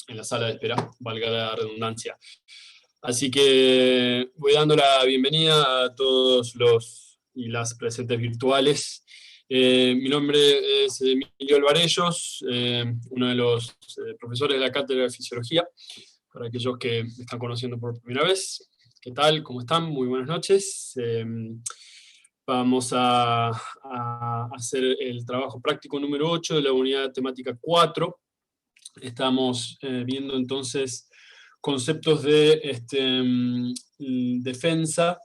en la sala de espera, valga la redundancia. Así que voy dando la bienvenida a todos los y las presentes virtuales. Mi nombre es Emilio Alvarellos, uno de los profesores de la Cátedra de Fisiología, para aquellos que me están conociendo por primera vez. ¿Qué tal? ¿Cómo están? Muy buenas noches. Vamos a hacer el trabajo práctico número 8 de la unidad temática 4. Estamos viendo entonces conceptos de defensa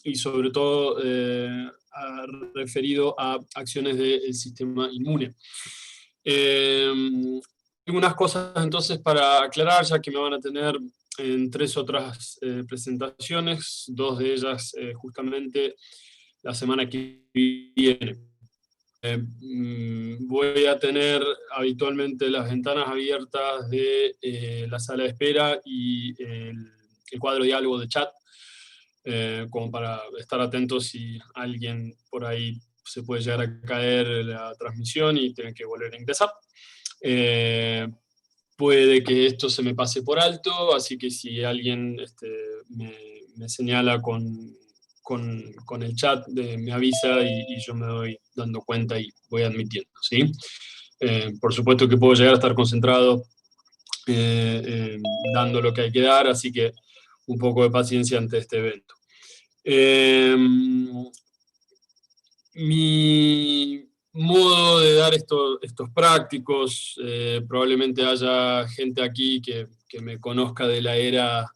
y sobre todo referido a acciones del sistema inmune. Algunas cosas entonces para aclarar, ya que me van a tener en 3 otras presentaciones, 2 de ellas justamente la semana que viene. Voy a tener habitualmente las ventanas abiertas de la sala de espera y el cuadro de diálogo de chat, como para estar atentos si alguien por ahí se puede llegar a caer la transmisión y tener que volver a ingresar. Puede que esto se me pase por alto, así que si alguien me señala con el chat, me avisa y yo me doy dando cuenta y voy admitiendo, ¿sí? Por supuesto que puedo llegar a estar concentrado dando lo que hay que dar, así que un poco de paciencia ante este evento. Mi modo de dar estos prácticos, probablemente haya gente aquí que me conozca de la era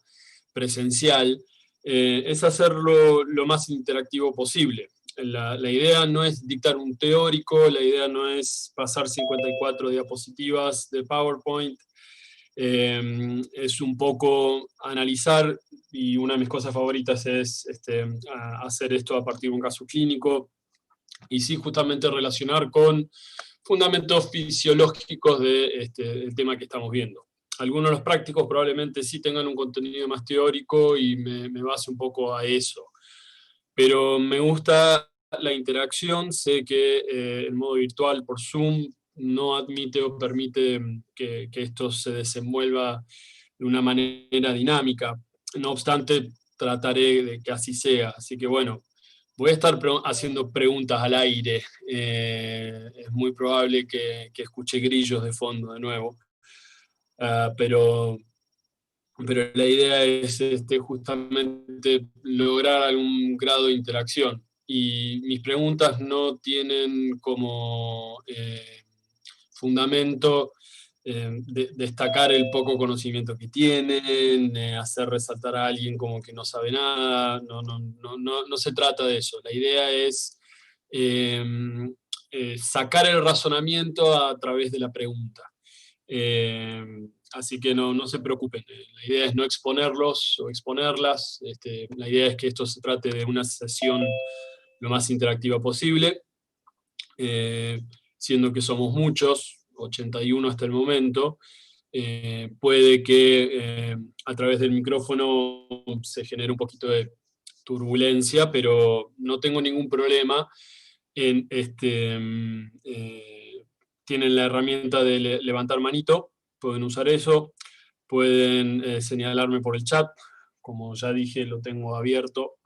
presencial, es hacerlo lo más interactivo posible. La idea no es dictar un teórico, la idea no es pasar 54 diapositivas de PowerPoint, es un poco analizar, y una de mis cosas favoritas es hacer esto a partir de un caso clínico, y sí justamente relacionar con fundamentos fisiológicos del tema que estamos viendo. Algunos de los prácticos probablemente sí tengan un contenido más teórico y me base un poco a eso. Pero me gusta la interacción, sé que el modo virtual por Zoom no admite o permite que esto se desenvuelva de una manera dinámica. No obstante, trataré de que así sea. Así que bueno, voy a estar haciendo preguntas al aire. Es muy probable que escuche grillos de fondo de nuevo. Pero la idea es justamente lograr algún grado de interacción. Y mis preguntas no tienen como fundamento destacar el poco conocimiento que tienen, hacer resaltar a alguien como que no sabe nada. No se trata de eso. La idea es sacar el razonamiento a través de la pregunta. Así que no se preocupen, la idea es no exponerlos o exponerlas, la idea es que esto se trate de una sesión lo más interactiva posible, siendo que somos muchos, 81 hasta el momento. Puede que a través del micrófono se genere un poquito de turbulencia, pero no tengo ningún problema en tienen la herramienta de levantar manito, pueden usar eso, pueden señalarme por el chat, como ya dije, lo tengo abierto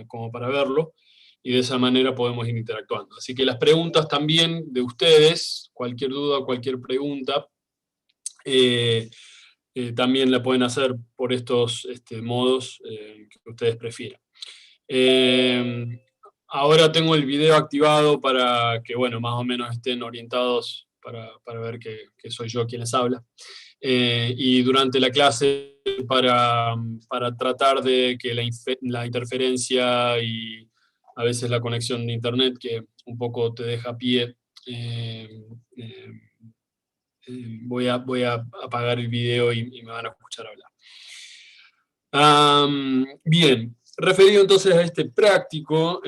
como para verlo, y de esa manera podemos ir interactuando. Así que las preguntas también de ustedes, cualquier duda, cualquier pregunta, también la pueden hacer por estos modos que ustedes prefieran. Ahora tengo el video activado para que, bueno, más o menos estén orientados para ver que soy yo quien les habla. Y durante la clase para tratar de que la interferencia y a veces la conexión de internet, que un poco te deja a pie, voy a apagar el video y me van a escuchar hablar. Bien, referido entonces a este práctico,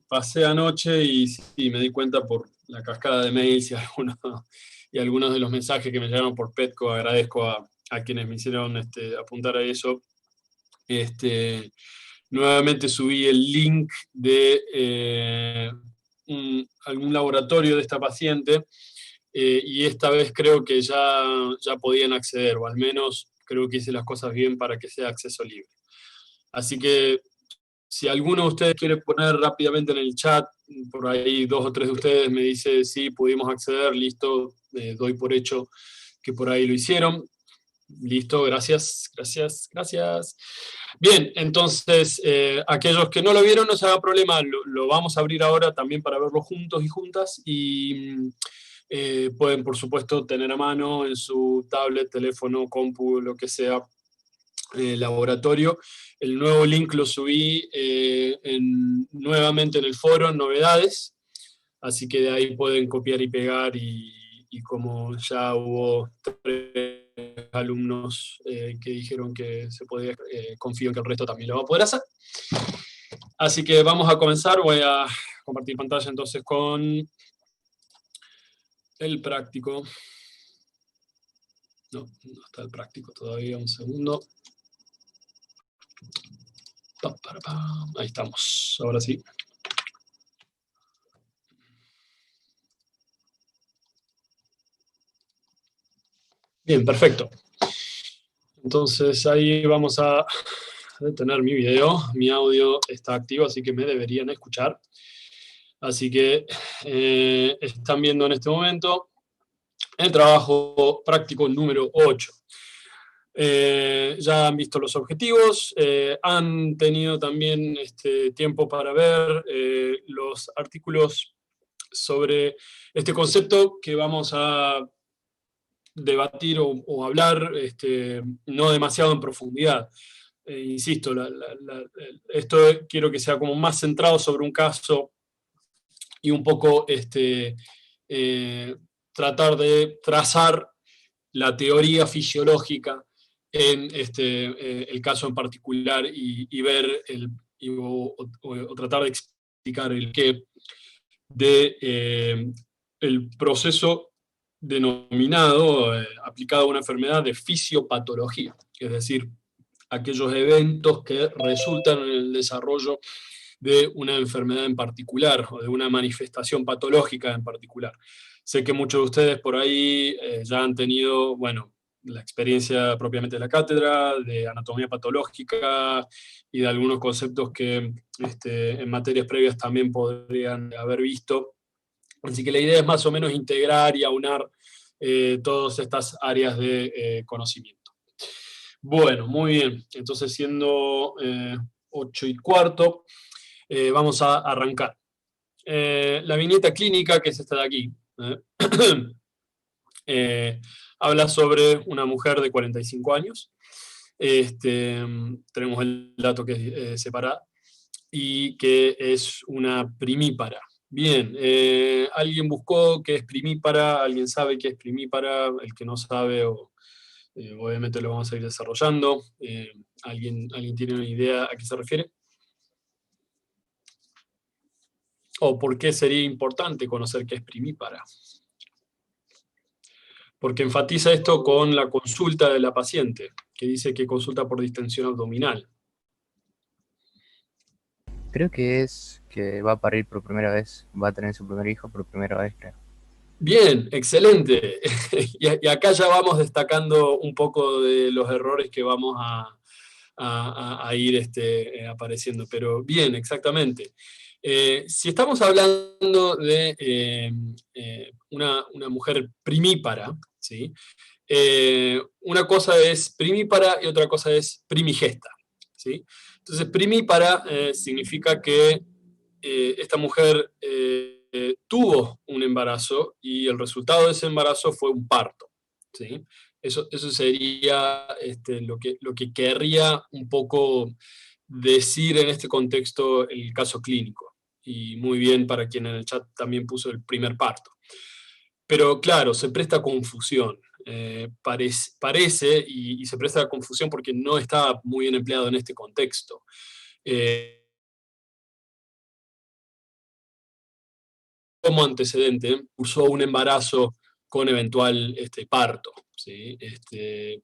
pasé anoche y sí, me di cuenta por la cascada de mails y algunos de los mensajes que me llegaron por Petco. Agradezco a quienes me hicieron apuntar a eso. Nuevamente subí el link de algún laboratorio de esta paciente, y esta vez creo que ya podían acceder, o al menos creo que hice las cosas bien para que sea acceso libre. Así que si alguno de ustedes quiere poner rápidamente en el chat, por ahí 2 o 3 de ustedes me dice sí, pudimos acceder, listo, doy por hecho que por ahí lo hicieron. Listo, gracias, gracias, gracias. Bien, entonces, aquellos que no lo vieron, no se haga problema, lo vamos a abrir ahora también para verlo juntos y juntas, y pueden, por supuesto, tener a mano en su tablet, teléfono, compu, lo que sea, laboratorio. El nuevo link lo subí nuevamente en el foro, en novedades, así que de ahí pueden copiar y pegar, y como ya hubo 3 alumnos que dijeron que se podía, confío en que el resto también lo va a poder hacer. Así que vamos a comenzar, voy a compartir pantalla entonces con el práctico. No está el práctico todavía, un segundo. Ahí estamos, ahora sí. Bien, perfecto. Entonces ahí vamos a detener mi video. Mi audio está activo, así que me deberían escuchar. Así que están viendo en este momento el trabajo práctico número 8. Ya han visto los objetivos, han tenido también tiempo para ver los artículos sobre este concepto que vamos a debatir o hablar no demasiado en profundidad. Insisto, esto quiero que sea como más centrado sobre un caso y un poco tratar de trazar la teoría fisiológica en el caso en particular y ver o tratar de explicar el qué de el proceso denominado, aplicado a una enfermedad de fisiopatología, es decir, aquellos eventos que resultan en el desarrollo de una enfermedad en particular o de una manifestación patológica en particular. Sé que muchos de ustedes por ahí ya han tenido, bueno, la experiencia propiamente de la cátedra, de anatomía patológica y de algunos conceptos que en materias previas también podrían haber visto. Así que la idea es más o menos integrar y aunar todas estas áreas de conocimiento. Bueno, muy bien. Entonces, siendo 8:15, vamos a arrancar. La viñeta clínica, que es esta de aquí, habla sobre una mujer de 45 años. Tenemos el dato que es separada y que es una primípara. Bien, ¿alguien buscó qué es primípara? ¿Alguien sabe qué es primípara? El que no sabe, obviamente lo vamos a ir desarrollando. ¿Alguien tiene una idea a qué se refiere? ¿O por qué sería importante conocer qué es primípara? Porque enfatiza esto con la consulta de la paciente, que dice que consulta por distensión abdominal. Creo que es que va a parir por primera vez, va a tener su primer hijo por primera vez, creo. Bien, excelente. Y acá ya vamos destacando un poco de los errores que vamos a ir apareciendo. Pero bien, exactamente. Si estamos hablando de una mujer primípara, ¿sí? Una cosa es primípara y otra cosa es primigesta, ¿sí? Entonces, primípara significa que esta mujer tuvo un embarazo y el resultado de ese embarazo fue un parto, ¿sí? Eso sería lo que querría un poco decir en este contexto el caso clínico. Y muy bien para quien en el chat también puso el primer parto. Pero claro, se presta confusión. Parece y se presta confusión porque no está muy bien empleado en este contexto. Como antecedente, usó un embarazo con eventual parto, ¿sí?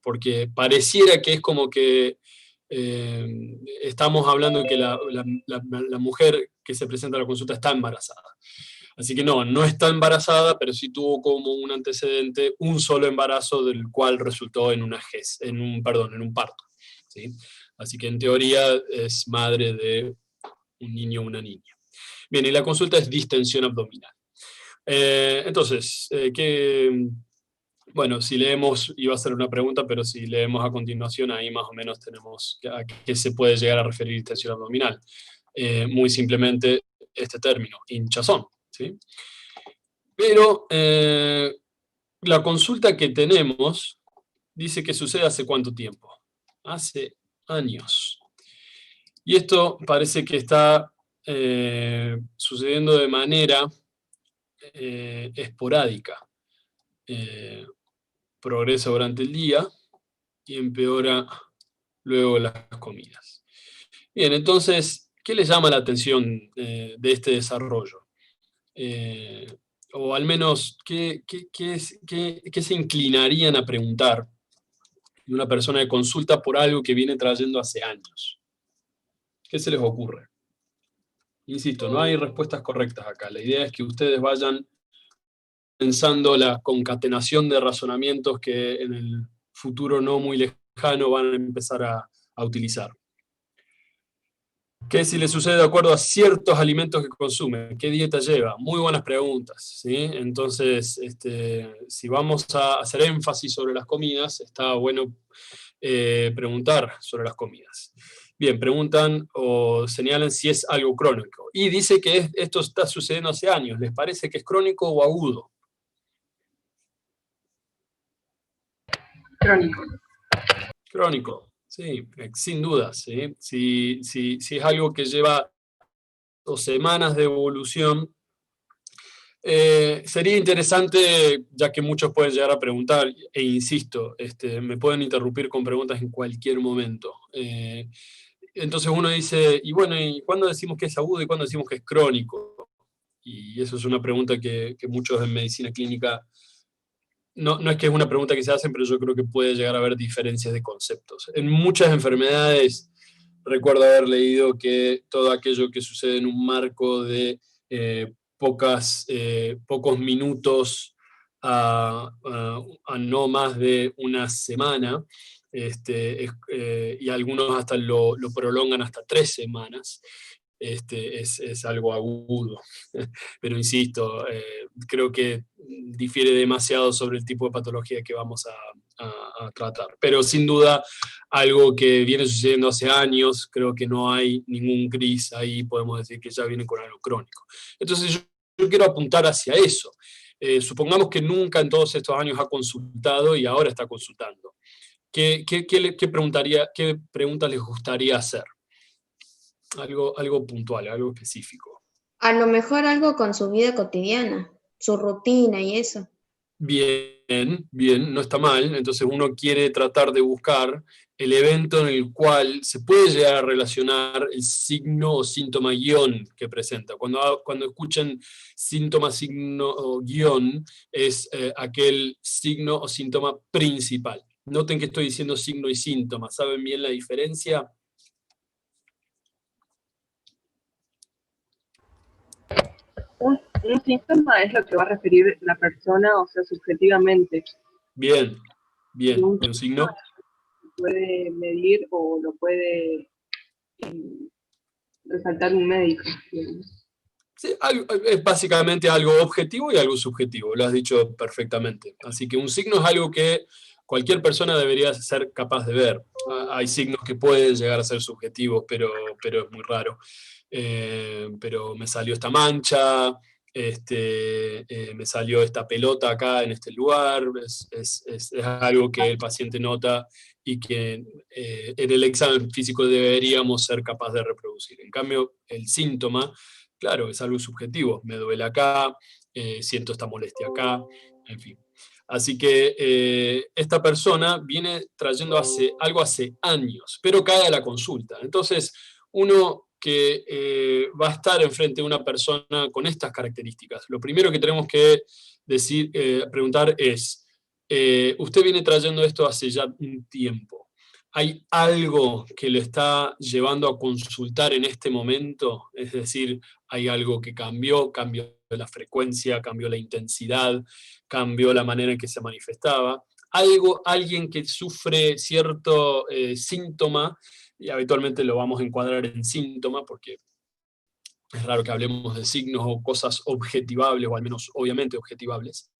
Porque pareciera que es como que estamos hablando de que la mujer que se presenta a la consulta está embarazada. Así que no está embarazada, pero sí tuvo como un antecedente un solo embarazo del cual resultó en en un parto, ¿sí? Así que en teoría es madre de un niño o una niña. Bien, y la consulta es distensión abdominal. Entonces, bueno, si leemos, iba a ser una pregunta, pero si leemos a continuación, ahí más o menos tenemos a qué se puede llegar a referir distensión abdominal. Muy simplemente este término, hinchazón, ¿sí? Pero la consulta que tenemos dice que sucede hace cuánto tiempo. Hace años. Y esto parece que está sucediendo de manera esporádica. Progresa durante el día y empeora luego las comidas. Bien, entonces, ¿qué les llama la atención de este desarrollo? Eh, o al menos, ¿qué se inclinarían a preguntar de una persona que consulta por algo que viene trayendo hace años? ¿Qué se les ocurre? Insisto, no hay respuestas correctas acá. La idea es que ustedes vayan pensando la concatenación de razonamientos que en el futuro no muy lejano van a empezar a utilizar. ¿Qué si le sucede de acuerdo a ciertos alimentos que consume? ¿Qué dieta lleva? Muy buenas preguntas, ¿sí? Entonces, si vamos a hacer énfasis sobre las comidas, está bueno preguntar sobre las comidas. Bien, preguntan o señalan si es algo crónico. Y dice que esto está sucediendo hace años. ¿Les parece que es crónico o agudo? Crónico. Crónico, sí, sin duda, ¿sí? Si es algo que lleva 2 semanas de evolución, sería interesante, ya que muchos pueden llegar a preguntar, e insisto, me pueden interrumpir con preguntas en cualquier momento. Entonces uno dice, y bueno, ¿y cuándo decimos que es agudo y cuándo decimos que es crónico? Y eso es una pregunta que muchos en medicina clínica, no es que es una pregunta que se hacen, pero yo creo que puede llegar a haber diferencias de conceptos. En muchas enfermedades, recuerdo haber leído que todo aquello que sucede en un marco de pocos minutos a no más de una semana, y algunos hasta lo prolongan hasta 3 semanas, es algo agudo. Pero insisto, creo que difiere demasiado sobre el tipo de patología que vamos a tratar. Pero sin duda, algo que viene sucediendo hace años, creo que no hay ningún gris ahí, podemos decir que ya viene con algo crónico. Entonces yo quiero apuntar hacia eso. Supongamos que nunca en todos estos años ha consultado y ahora está consultando. ¿Qué preguntas les gustaría hacer? Algo puntual, algo específico. A lo mejor algo con su vida cotidiana, su rutina y eso. Bien, no está mal. Entonces uno quiere tratar de buscar el evento en el cual se puede llegar a relacionar el signo o síntoma guión que presenta. Cuando escuchen síntoma, signo o guión, es aquel signo o síntoma principal. Noten que estoy diciendo signo y síntoma. ¿Saben bien la diferencia? Un síntoma es lo que va a referir la persona, o sea, subjetivamente. Bien. ¿Y Un un signo? puede medir o lo puede resaltar un médico, digamos. Sí, es básicamente algo objetivo y algo subjetivo, lo has dicho perfectamente. Así que un signo es algo que cualquier persona debería ser capaz de ver. Hay signos que pueden llegar a ser subjetivos, pero es muy raro. Pero me salió esta mancha, me salió esta pelota acá en este lugar, es algo que el paciente nota y que en el examen físico deberíamos ser capaces de reproducir. En cambio, el síntoma, claro, es algo subjetivo. Me duele acá, siento esta molestia acá, en fin. Así que esta persona viene trayendo algo hace años, pero cae a la consulta. Entonces, uno que va a estar enfrente de una persona con estas características, lo primero que tenemos que preguntar es, usted viene trayendo esto hace ya un tiempo. ¿Hay algo que le está llevando a consultar en este momento? Es decir, ¿hay algo que cambió la frecuencia, cambió la intensidad, cambió la manera en que se manifestaba. Alguien que sufre cierto síntoma, y habitualmente lo vamos a encuadrar en síntoma, porque es raro que hablemos de signos o cosas objetivables, o al menos obviamente objetivables.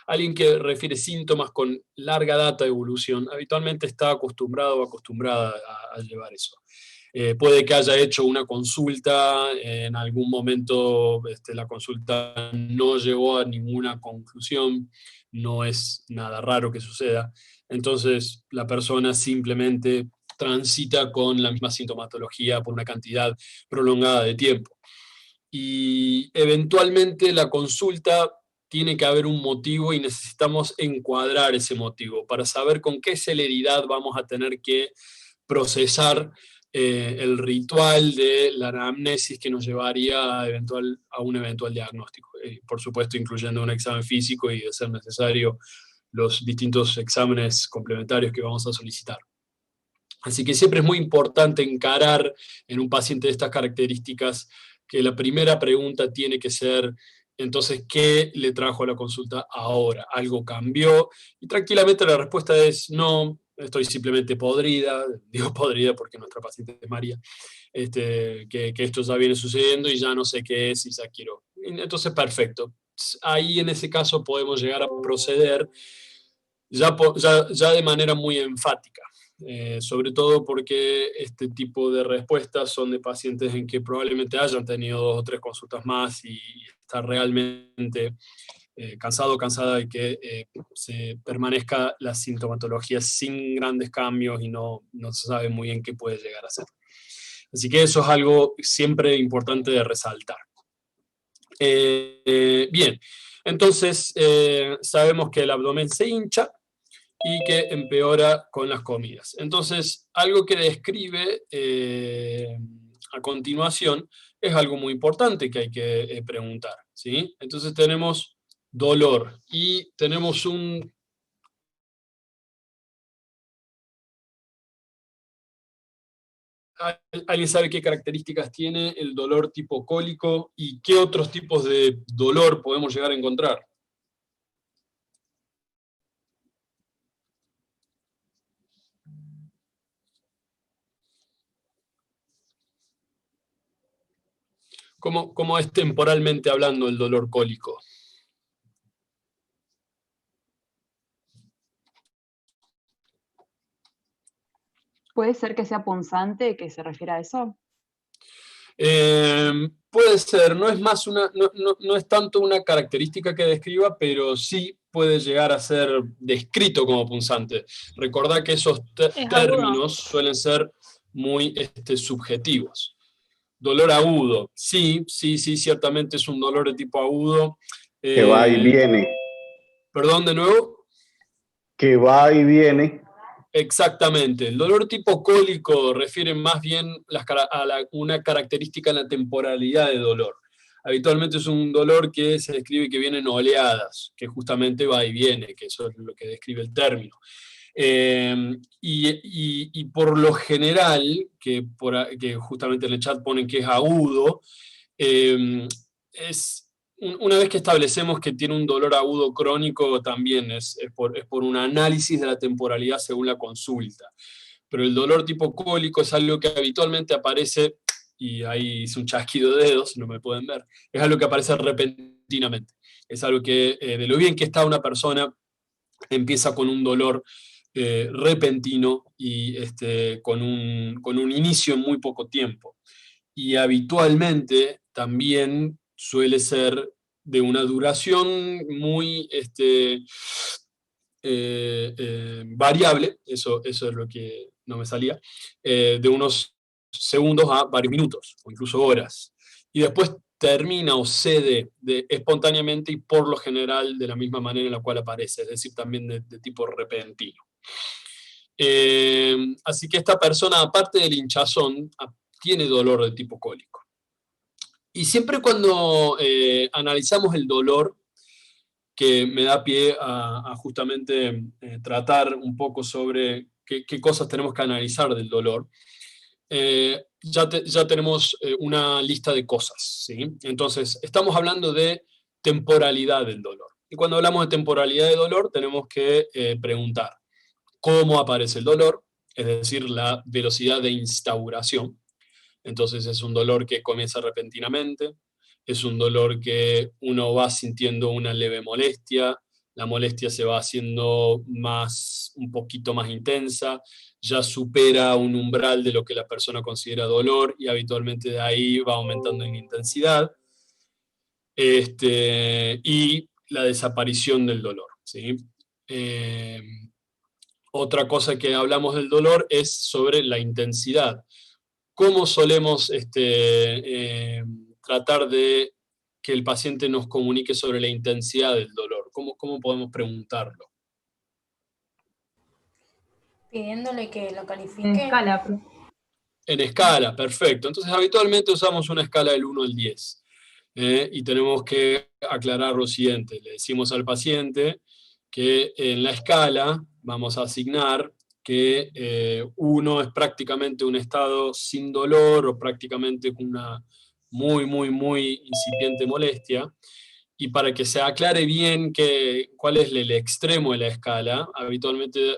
Alguien que refiere síntomas con larga data de evolución, habitualmente está acostumbrado o acostumbrada a llevar eso. Puede que haya hecho una consulta, en algún momento la consulta no llegó a ninguna conclusión, no es nada raro que suceda. Entonces la persona simplemente transita con la misma sintomatología por una cantidad prolongada de tiempo. Y eventualmente la consulta tiene que haber un motivo y necesitamos encuadrar ese motivo para saber con qué celeridad vamos a tener que procesar el ritual de la anamnesis que nos llevaría a un eventual diagnóstico. Por supuesto, incluyendo un examen físico y, de ser necesario, los distintos exámenes complementarios que vamos a solicitar. Así que siempre es muy importante encarar en un paciente de estas características que la primera pregunta tiene que ser, entonces, ¿qué le trajo a la consulta ahora? ¿Algo cambió? Y tranquilamente la respuesta es no, estoy simplemente podrida, digo podrida porque nuestra paciente es María, que esto ya viene sucediendo y ya no sé qué es y ya quiero. Entonces, perfecto. Ahí en ese caso podemos llegar a proceder ya de manera muy enfática. Sobre todo porque este tipo de respuestas son de pacientes en que probablemente hayan tenido 2 o 3 consultas más y está realmente cansado o cansada de que se permanezca la sintomatología sin grandes cambios y no se sabe muy bien qué puede llegar a ser. Así que eso es algo siempre importante de resaltar. Bien, entonces sabemos que el abdomen se hincha y que empeora con las comidas. Entonces, algo que describe a continuación es algo muy importante que hay que preguntar, ¿sí? Entonces tenemos dolor y tenemos ¿Alguien sabe qué características tiene el dolor tipo cólico y qué otros tipos de dolor podemos llegar a encontrar? ¿Cómo es temporalmente hablando el dolor cólico? ¿Puede ser que sea punzante, que se refiere a eso? Puede ser, no es tanto una característica que describa, pero sí puede llegar a ser descrito como punzante. Recordad que esos términos suelen ser muy subjetivos. Dolor agudo, sí, ciertamente es un dolor de tipo agudo. Que va y viene. ¿Perdón, de nuevo? Que va y viene. Exactamente. El dolor tipo cólico refiere más bien una característica en la temporalidad de dolor. Habitualmente es un dolor que se describe que viene en oleadas, que justamente va y viene, que eso es lo que describe el término. Y por lo general, que justamente en el chat ponen que es agudo, una vez que establecemos que tiene un dolor agudo crónico, también es por un análisis de la temporalidad según la consulta. Pero el dolor tipo cólico es algo que habitualmente aparece, y ahí hice un chasquido de dedos, no me pueden ver, es algo que aparece repentinamente. Es algo que, de lo bien que está una persona, empieza con un dolor repentino y con un inicio en muy poco tiempo. Y habitualmente también suele ser de una duración muy variable, eso es lo que no me salía, de unos segundos a varios minutos, o incluso horas. Y después termina o cede espontáneamente y por lo general de la misma manera en la cual aparece, es decir, también de tipo repentino. Así que esta persona, aparte del hinchazón, tiene dolor de tipo cólico. Y siempre cuando analizamos el dolor, que me da pie a justamente tratar un poco sobre qué cosas tenemos que analizar del dolor, ya tenemos una lista de cosas, ¿sí? Entonces, estamos hablando de temporalidad del dolor. Y cuando hablamos de temporalidad de dolor, tenemos que preguntar cómo aparece el dolor, es decir, la velocidad de instauración. Entonces es un dolor que comienza repentinamente, es un dolor que uno va sintiendo una leve molestia, la molestia se va haciendo un poquito más intensa, ya supera un umbral de lo que la persona considera dolor y habitualmente de ahí va aumentando en intensidad. Y la desaparición del dolor, ¿sí? Otra cosa que hablamos del dolor es sobre la intensidad. ¿Cómo solemos tratar de que el paciente nos comunique sobre la intensidad del dolor? ¿Cómo podemos preguntarlo? Pidiéndole que lo En califique. escala, profe. En escala, perfecto. Entonces, habitualmente usamos una escala del 1 al 10. Y tenemos que aclarar lo siguiente. Le decimos al paciente que en la escala vamos a asignar que 1 es prácticamente un estado sin dolor o prácticamente con una muy incipiente molestia. Y para que se aclare bien cuál es el extremo de la escala, habitualmente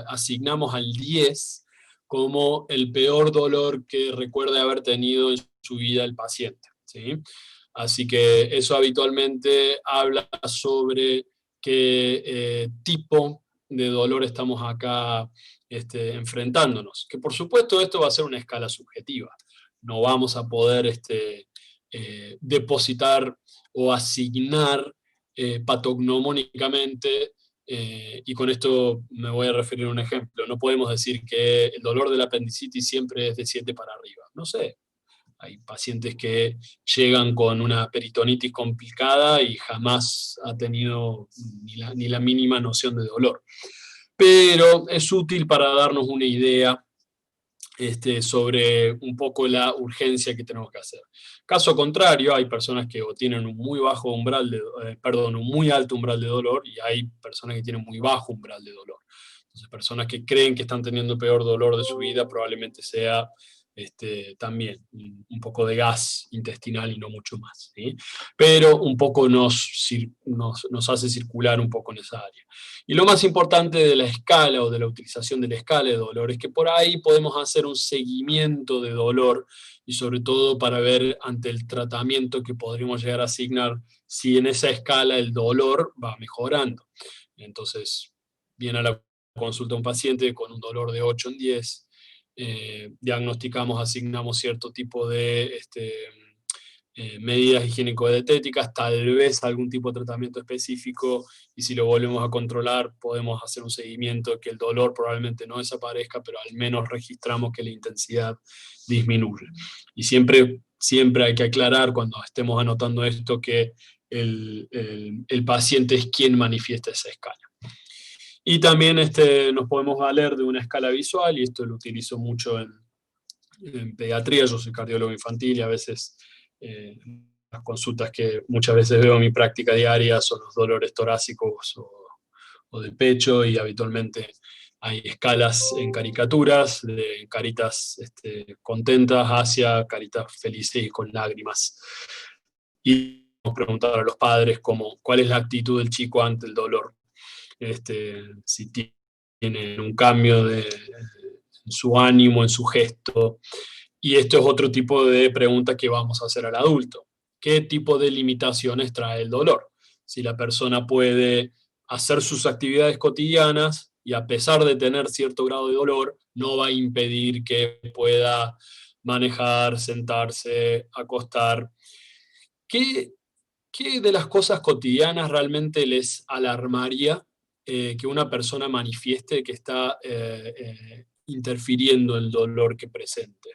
asignamos al 10 como el peor dolor que recuerde haber tenido en su vida el paciente, ¿sí? Así que eso habitualmente habla sobre qué tipo de dolor estamos acá enfrentándonos. Que por supuesto esto va a ser una escala subjetiva. No vamos a poder depositar o asignar patognomónicamente, y con esto me voy a referir a un ejemplo. No podemos decir que el dolor de la apendicitis siempre es de 7 para arriba. No sé. Hay pacientes que llegan con una peritonitis complicada y jamás ha tenido ni la mínima noción de dolor. Pero es útil para darnos una idea sobre un poco la urgencia que tenemos que hacer. Caso contrario, hay personas que o tienen un muy bajo umbral un muy alto umbral de dolor, y hay personas que tienen muy bajo umbral de dolor. Entonces, personas que creen que están teniendo el peor dolor de su vida probablemente sea también un poco de gas intestinal y no mucho más, ¿sí? Pero un poco nos hace circular un poco en esa área. Y lo más importante de la escala o de la utilización de la escala de dolor es que por ahí podemos hacer un seguimiento de dolor y sobre todo para ver ante el tratamiento que podríamos llegar a asignar si en esa escala el dolor va mejorando. Entonces, viene a la consulta un paciente con un dolor de 8 en 10, diagnosticamos, asignamos cierto tipo de medidas higiénico-dietéticas, tal vez algún tipo de tratamiento específico, y si lo volvemos a controlar podemos hacer un seguimiento que el dolor probablemente no desaparezca, pero al menos registramos que la intensidad disminuye. Y siempre hay que aclarar cuando estemos anotando esto que el paciente es quien manifiesta esa escala. Y también nos podemos valer de una escala visual, y esto lo utilizo mucho en pediatría. Yo soy cardiólogo infantil y a veces las consultas que muchas veces veo en mi práctica diaria son los dolores torácicos o del pecho, y habitualmente hay escalas en caricaturas, de caritas contentas hacia caritas felices y con lágrimas. Y vamos a preguntar a los padres cuál es la actitud del chico ante el dolor. Si tienen un cambio en su ánimo, en su gesto. Y esto es otro tipo de pregunta que vamos a hacer al adulto. ¿Qué tipo de limitaciones trae el dolor? Si la persona puede hacer sus actividades cotidianas y a pesar de tener cierto grado de dolor, no va a impedir que pueda manejar, sentarse, acostar. ¿Qué de las cosas cotidianas realmente les alarmaría que una persona manifieste que está interfiriendo el dolor que presente?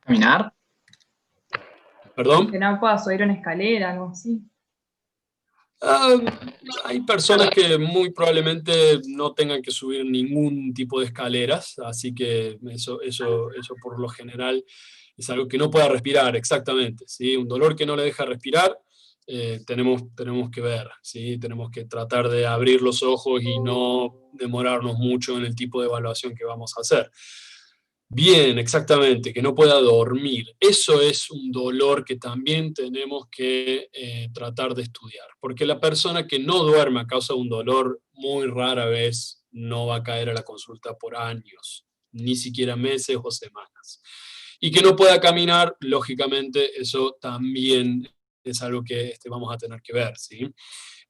¿Caminar? ¿Perdón? Que no pueda subir una escalera, algo así. Hay personas que muy probablemente no tengan que subir ningún tipo de escaleras, así que eso por lo general es algo que no pueda respirar, exactamente, ¿sí? Un dolor que no le deja respirar, tenemos que ver, ¿sí? Tenemos que tratar de abrir los ojos y no demorarnos mucho en el tipo de evaluación que vamos a hacer. Bien, exactamente, que no pueda dormir. Eso es un dolor que también tenemos que tratar de estudiar, porque la persona que no duerme a causa de un dolor muy rara vez no va a caer a la consulta por años, ni siquiera meses o semanas. Y que no pueda caminar, lógicamente, eso también es algo que vamos a tener que ver, ¿sí?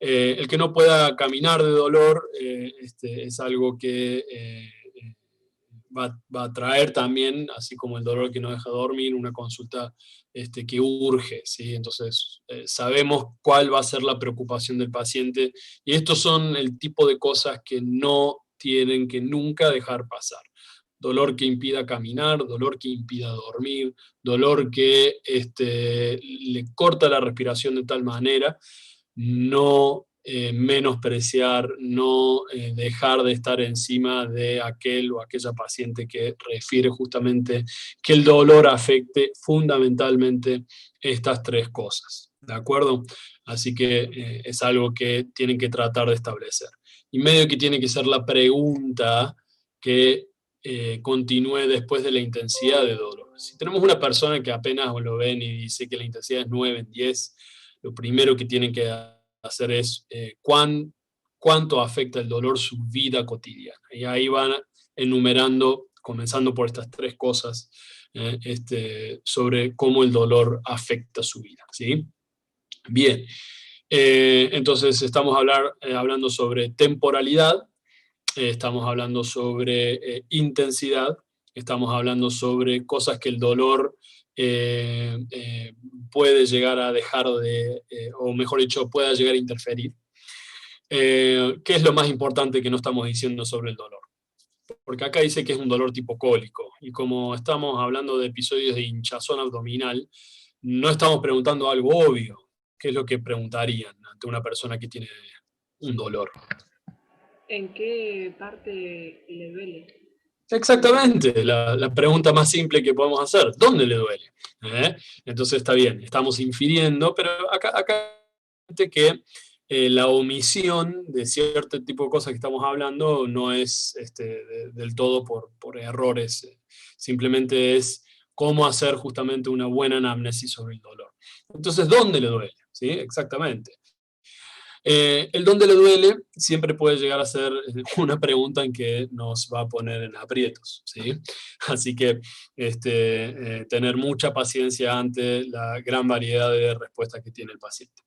El que no pueda caminar de dolor es algo que va a traer también, así como el dolor que no deja dormir, una consulta que urge, ¿sí? Entonces, sabemos cuál va a ser la preocupación del paciente y estos son el tipo de cosas que no tienen que nunca dejar pasar. Dolor que impida caminar, dolor que impida dormir, dolor que le corta la respiración de tal manera, no menospreciar, no dejar de estar encima de aquel o aquella paciente que refiere justamente que el dolor afecte fundamentalmente estas tres cosas, ¿de acuerdo? Así que es algo que tienen que tratar de establecer. Y medio que tiene que ser la pregunta que continúe después de la intensidad de dolor. Si tenemos una persona que apenas lo ven y dice que la intensidad es 9 en 10, lo primero que tienen que hacer es cuánto afecta el dolor su vida cotidiana. Y ahí van enumerando, comenzando por estas tres cosas, sobre cómo el dolor afecta su vida, ¿sí? Bien, entonces estamos hablando sobre temporalidad, estamos hablando sobre intensidad, estamos hablando sobre cosas que el dolor puede llegar a dejar o mejor dicho, pueda llegar a interferir. ¿Qué es lo más importante que no estamos diciendo sobre el dolor? Porque acá dice que es un dolor tipo cólico, y como estamos hablando de episodios de hinchazón abdominal, no estamos preguntando algo obvio. ¿Qué es lo que preguntarían ante una persona que tiene un dolor? ¿En qué parte le duele? Exactamente, la pregunta más simple que podemos hacer, ¿dónde le duele? Entonces está bien, estamos infiriendo, pero acá que la omisión de cierto tipo de cosas que estamos hablando no es del todo por errores, simplemente es cómo hacer justamente una buena anamnesis sobre el dolor. Entonces, ¿dónde le duele? ¿Sí? Exactamente. El dónde le duele siempre puede llegar a ser una pregunta en que nos va a poner en aprietos, ¿sí? Así que tener mucha paciencia ante la gran variedad de respuestas que tiene el paciente.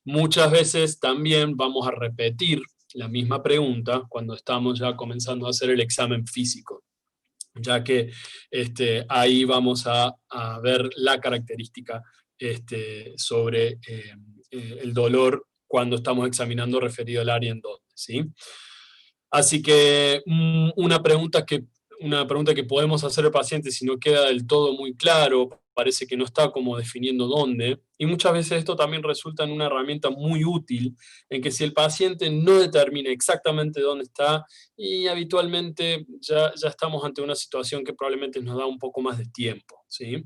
Muchas veces también vamos a repetir la misma pregunta cuando estamos ya comenzando a hacer el examen físico, ya que ahí vamos a ver la característica sobre el dolor cuando estamos examinando referido al área en donde, ¿sí? Así que una pregunta que podemos hacer al paciente si no queda del todo muy claro, parece que no está como definiendo dónde, y muchas veces esto también resulta en una herramienta muy útil, en que si el paciente no determina exactamente dónde está, y habitualmente ya estamos ante una situación que probablemente nos da un poco más de tiempo, ¿sí?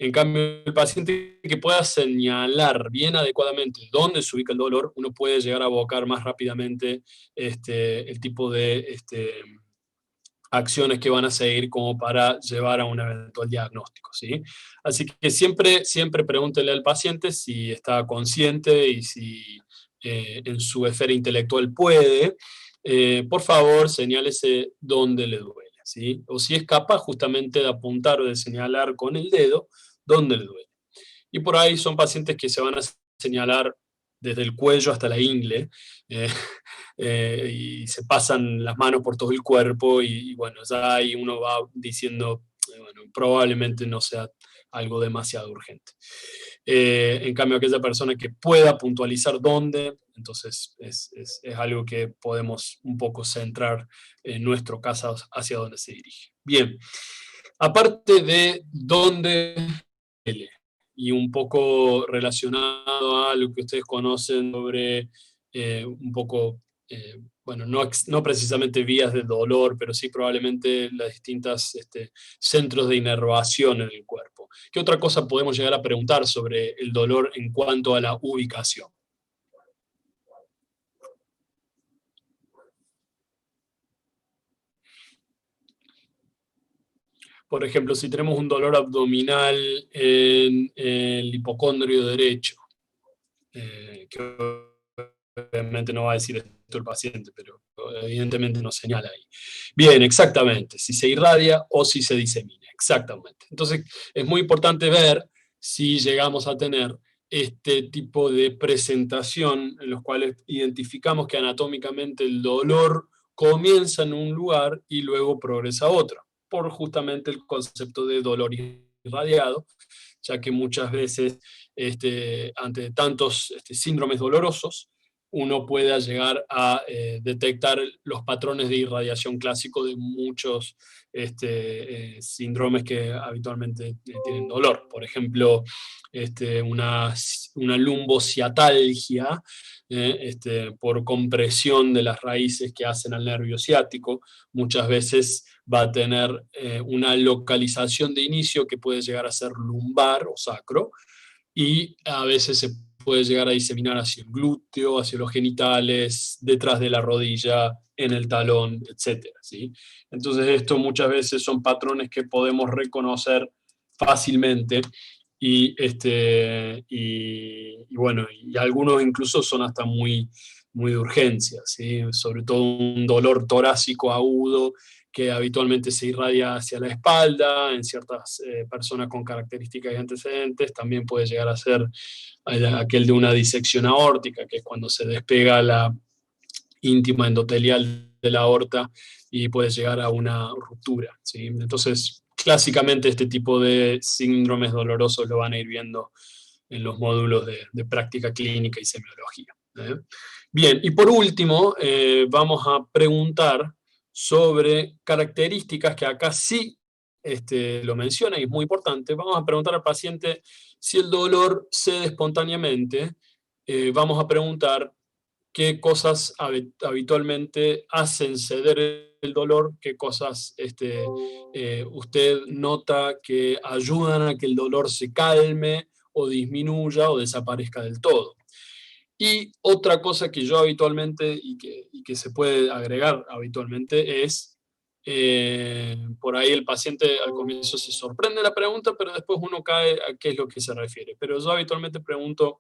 En cambio, el paciente que pueda señalar bien adecuadamente dónde se ubica el dolor, uno puede llegar a abocar más rápidamente el tipo de acciones que van a seguir como para llevar a un eventual diagnóstico, ¿sí? Así que siempre pregúntele al paciente si está consciente y si en su esfera intelectual puede, por favor, señálese dónde le duele, ¿sí? O si es capaz justamente de apuntar o de señalar con el dedo dónde le duele. Y por ahí son pacientes que se van a señalar desde el cuello hasta la ingle, eh, y se pasan las manos por todo el cuerpo y bueno, ya ahí uno va diciendo, bueno, probablemente no sea algo demasiado urgente. En cambio, aquella persona que pueda puntualizar dónde, entonces es algo que podemos un poco centrar en nuestro caso hacia dónde se dirige. Bien, aparte de dónde y un poco relacionado a lo que ustedes conocen sobre un poco, bueno, no precisamente vías del dolor, pero sí probablemente las distintas centros de inervación en el cuerpo. ¿Qué otra cosa podemos llegar a preguntar sobre el dolor en cuanto a la ubicación? por ejemplo, si tenemos un dolor abdominal en el hipocondrio derecho, que obviamente no va a decir esto el paciente, pero evidentemente nos señala ahí. Bien, exactamente, si se irradia o si se disemina, exactamente. Entonces, es muy importante ver si llegamos a tener este tipo de presentación en los cuales identificamos que anatómicamente el dolor comienza en un lugar y luego progresa a otro, por justamente el concepto de dolor irradiado, ya que muchas veces ante tantos síndromes dolorosos, uno pueda llegar a detectar los patrones de irradiación clásico de muchos síndromes que habitualmente tienen dolor. Por ejemplo, una lumbociatalgia, por compresión de las raíces que hacen al nervio ciático, muchas veces va a tener una localización de inicio que puede llegar a ser lumbar o sacro, y a veces se puede llegar a diseminar hacia el glúteo, hacia los genitales, detrás de la rodilla, en el talón, etc. ¿sí? Entonces esto muchas veces son patrones que podemos reconocer fácilmente y bueno, y algunos incluso son hasta muy, muy de urgencia, ¿sí? Sobre todo un dolor torácico agudo que habitualmente se irradia hacia la espalda, en ciertas personas con características y antecedentes, también puede llegar a ser aquel de una disección aórtica, que es cuando se despega la íntima endotelial de la aorta y puede llegar a una ruptura, ¿sí? Entonces, clásicamente este tipo de síndromes dolorosos lo van a ir viendo en los módulos de práctica clínica y semiología. Bien, y por último, vamos a preguntar sobre características que acá sí lo menciona y es muy importante. Vamos a preguntar al paciente si el dolor cede espontáneamente. Vamos a preguntar qué cosas habitualmente hacen ceder el dolor, qué cosas usted nota que ayudan a que el dolor se calme o disminuya o desaparezca del todo. Y otra cosa que yo habitualmente y que se puede agregar habitualmente es, por ahí el paciente al comienzo se sorprende de la pregunta, pero después uno cae a qué es lo que se refiere. Pero yo habitualmente pregunto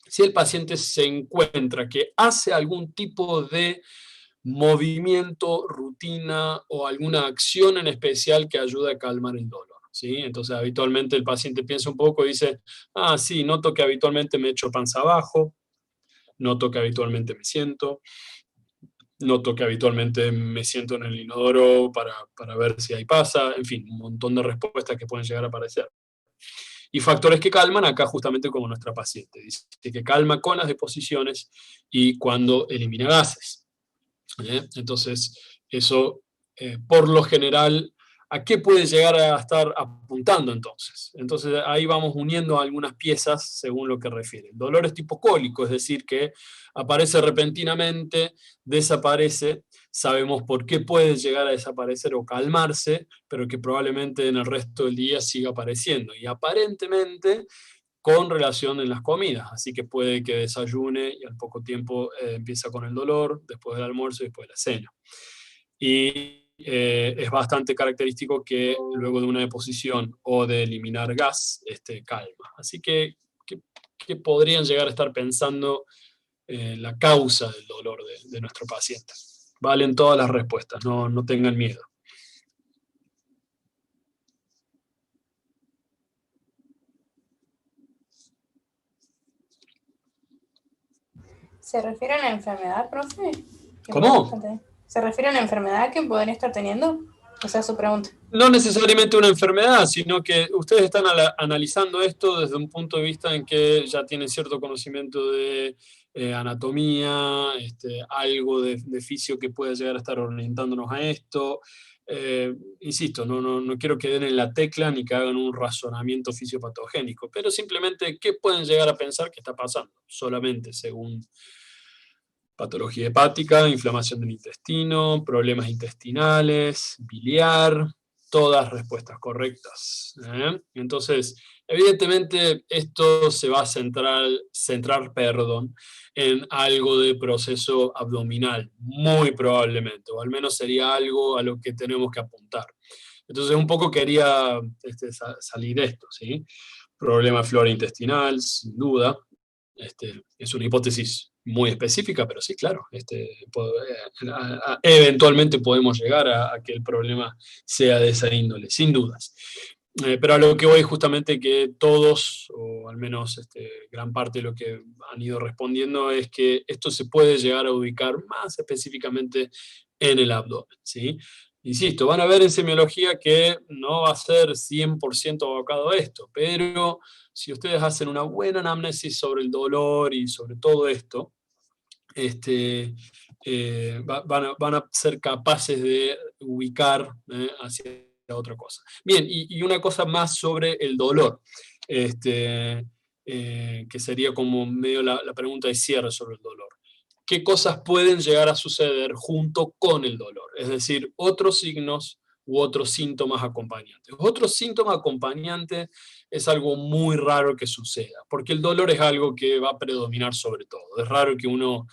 si el paciente se encuentra que hace algún tipo de movimiento, rutina o alguna acción en especial que ayude a calmar el dolor. ¿Sí? Entonces habitualmente el paciente piensa un poco y dice, sí, noto que habitualmente me echo panza abajo, noto que habitualmente me siento, noto que habitualmente me siento en el inodoro para ver si ahí pasa, en fin, un montón de respuestas que pueden llegar a aparecer. Y factores que calman, acá justamente como nuestra paciente, dice que calma con las deposiciones y cuando elimina gases. Entonces, eso por lo general, ¿a qué puede llegar a estar apuntando entonces? Entonces ahí vamos uniendo algunas piezas según lo que refiere. El dolor es tipo cólico, es decir, que aparece repentinamente, desaparece, sabemos por qué puede llegar a desaparecer o calmarse, pero que probablemente en el resto del día siga apareciendo. Y aparentemente con relación en las comidas, así que puede que desayune y al poco tiempo empieza con el dolor, después del almuerzo y después de la cena. Y es bastante característico que luego de una deposición o de eliminar gas, calma. Así que podrían llegar a estar pensando la causa del dolor de nuestro paciente. Valen todas las respuestas, no tengan miedo. ¿Se refiere a la enfermedad, profe? ¿Cómo? ¿Se refiere a la enfermedad que podrían estar teniendo? O sea, su pregunta. No necesariamente una enfermedad, sino que ustedes están analizando esto desde un punto de vista en que ya tienen cierto conocimiento de anatomía, algo de fisio que puede llegar a estar orientándonos a esto. Insisto, no quiero que den en la tecla ni que hagan un razonamiento fisiopatogénico, pero simplemente qué pueden llegar a pensar que está pasando, solamente según patología hepática, inflamación del intestino, problemas intestinales, biliar, todas respuestas correctas. Entonces, evidentemente esto se va a centrar, en algo de proceso abdominal, muy probablemente, o al menos sería algo a lo que tenemos que apuntar. Entonces un poco quería salir de esto, ¿sí? Problema de flora intestinal, sin duda. Es una hipótesis muy específica, pero sí, claro, eventualmente podemos llegar a que el problema sea de esa índole, sin dudas. Pero a lo que voy justamente que todos, o al menos gran parte de lo que han ido respondiendo, es que esto se puede llegar a ubicar más específicamente en el abdomen, ¿sí? Insisto, van a ver en semiología que no va a ser 100% abocado a esto, pero si ustedes hacen una buena anamnesis sobre el dolor y sobre todo esto, van a ser capaces de ubicar hacia otra cosa. Bien, y una cosa más sobre el dolor, que sería como medio la pregunta de cierre sobre el dolor. ¿Qué cosas pueden llegar a suceder junto con el dolor? Es decir, otros signos u otros síntomas acompañantes. Otros síntomas acompañantes es algo muy raro que suceda, porque el dolor es algo que va a predominar sobre todo. Es raro que uno,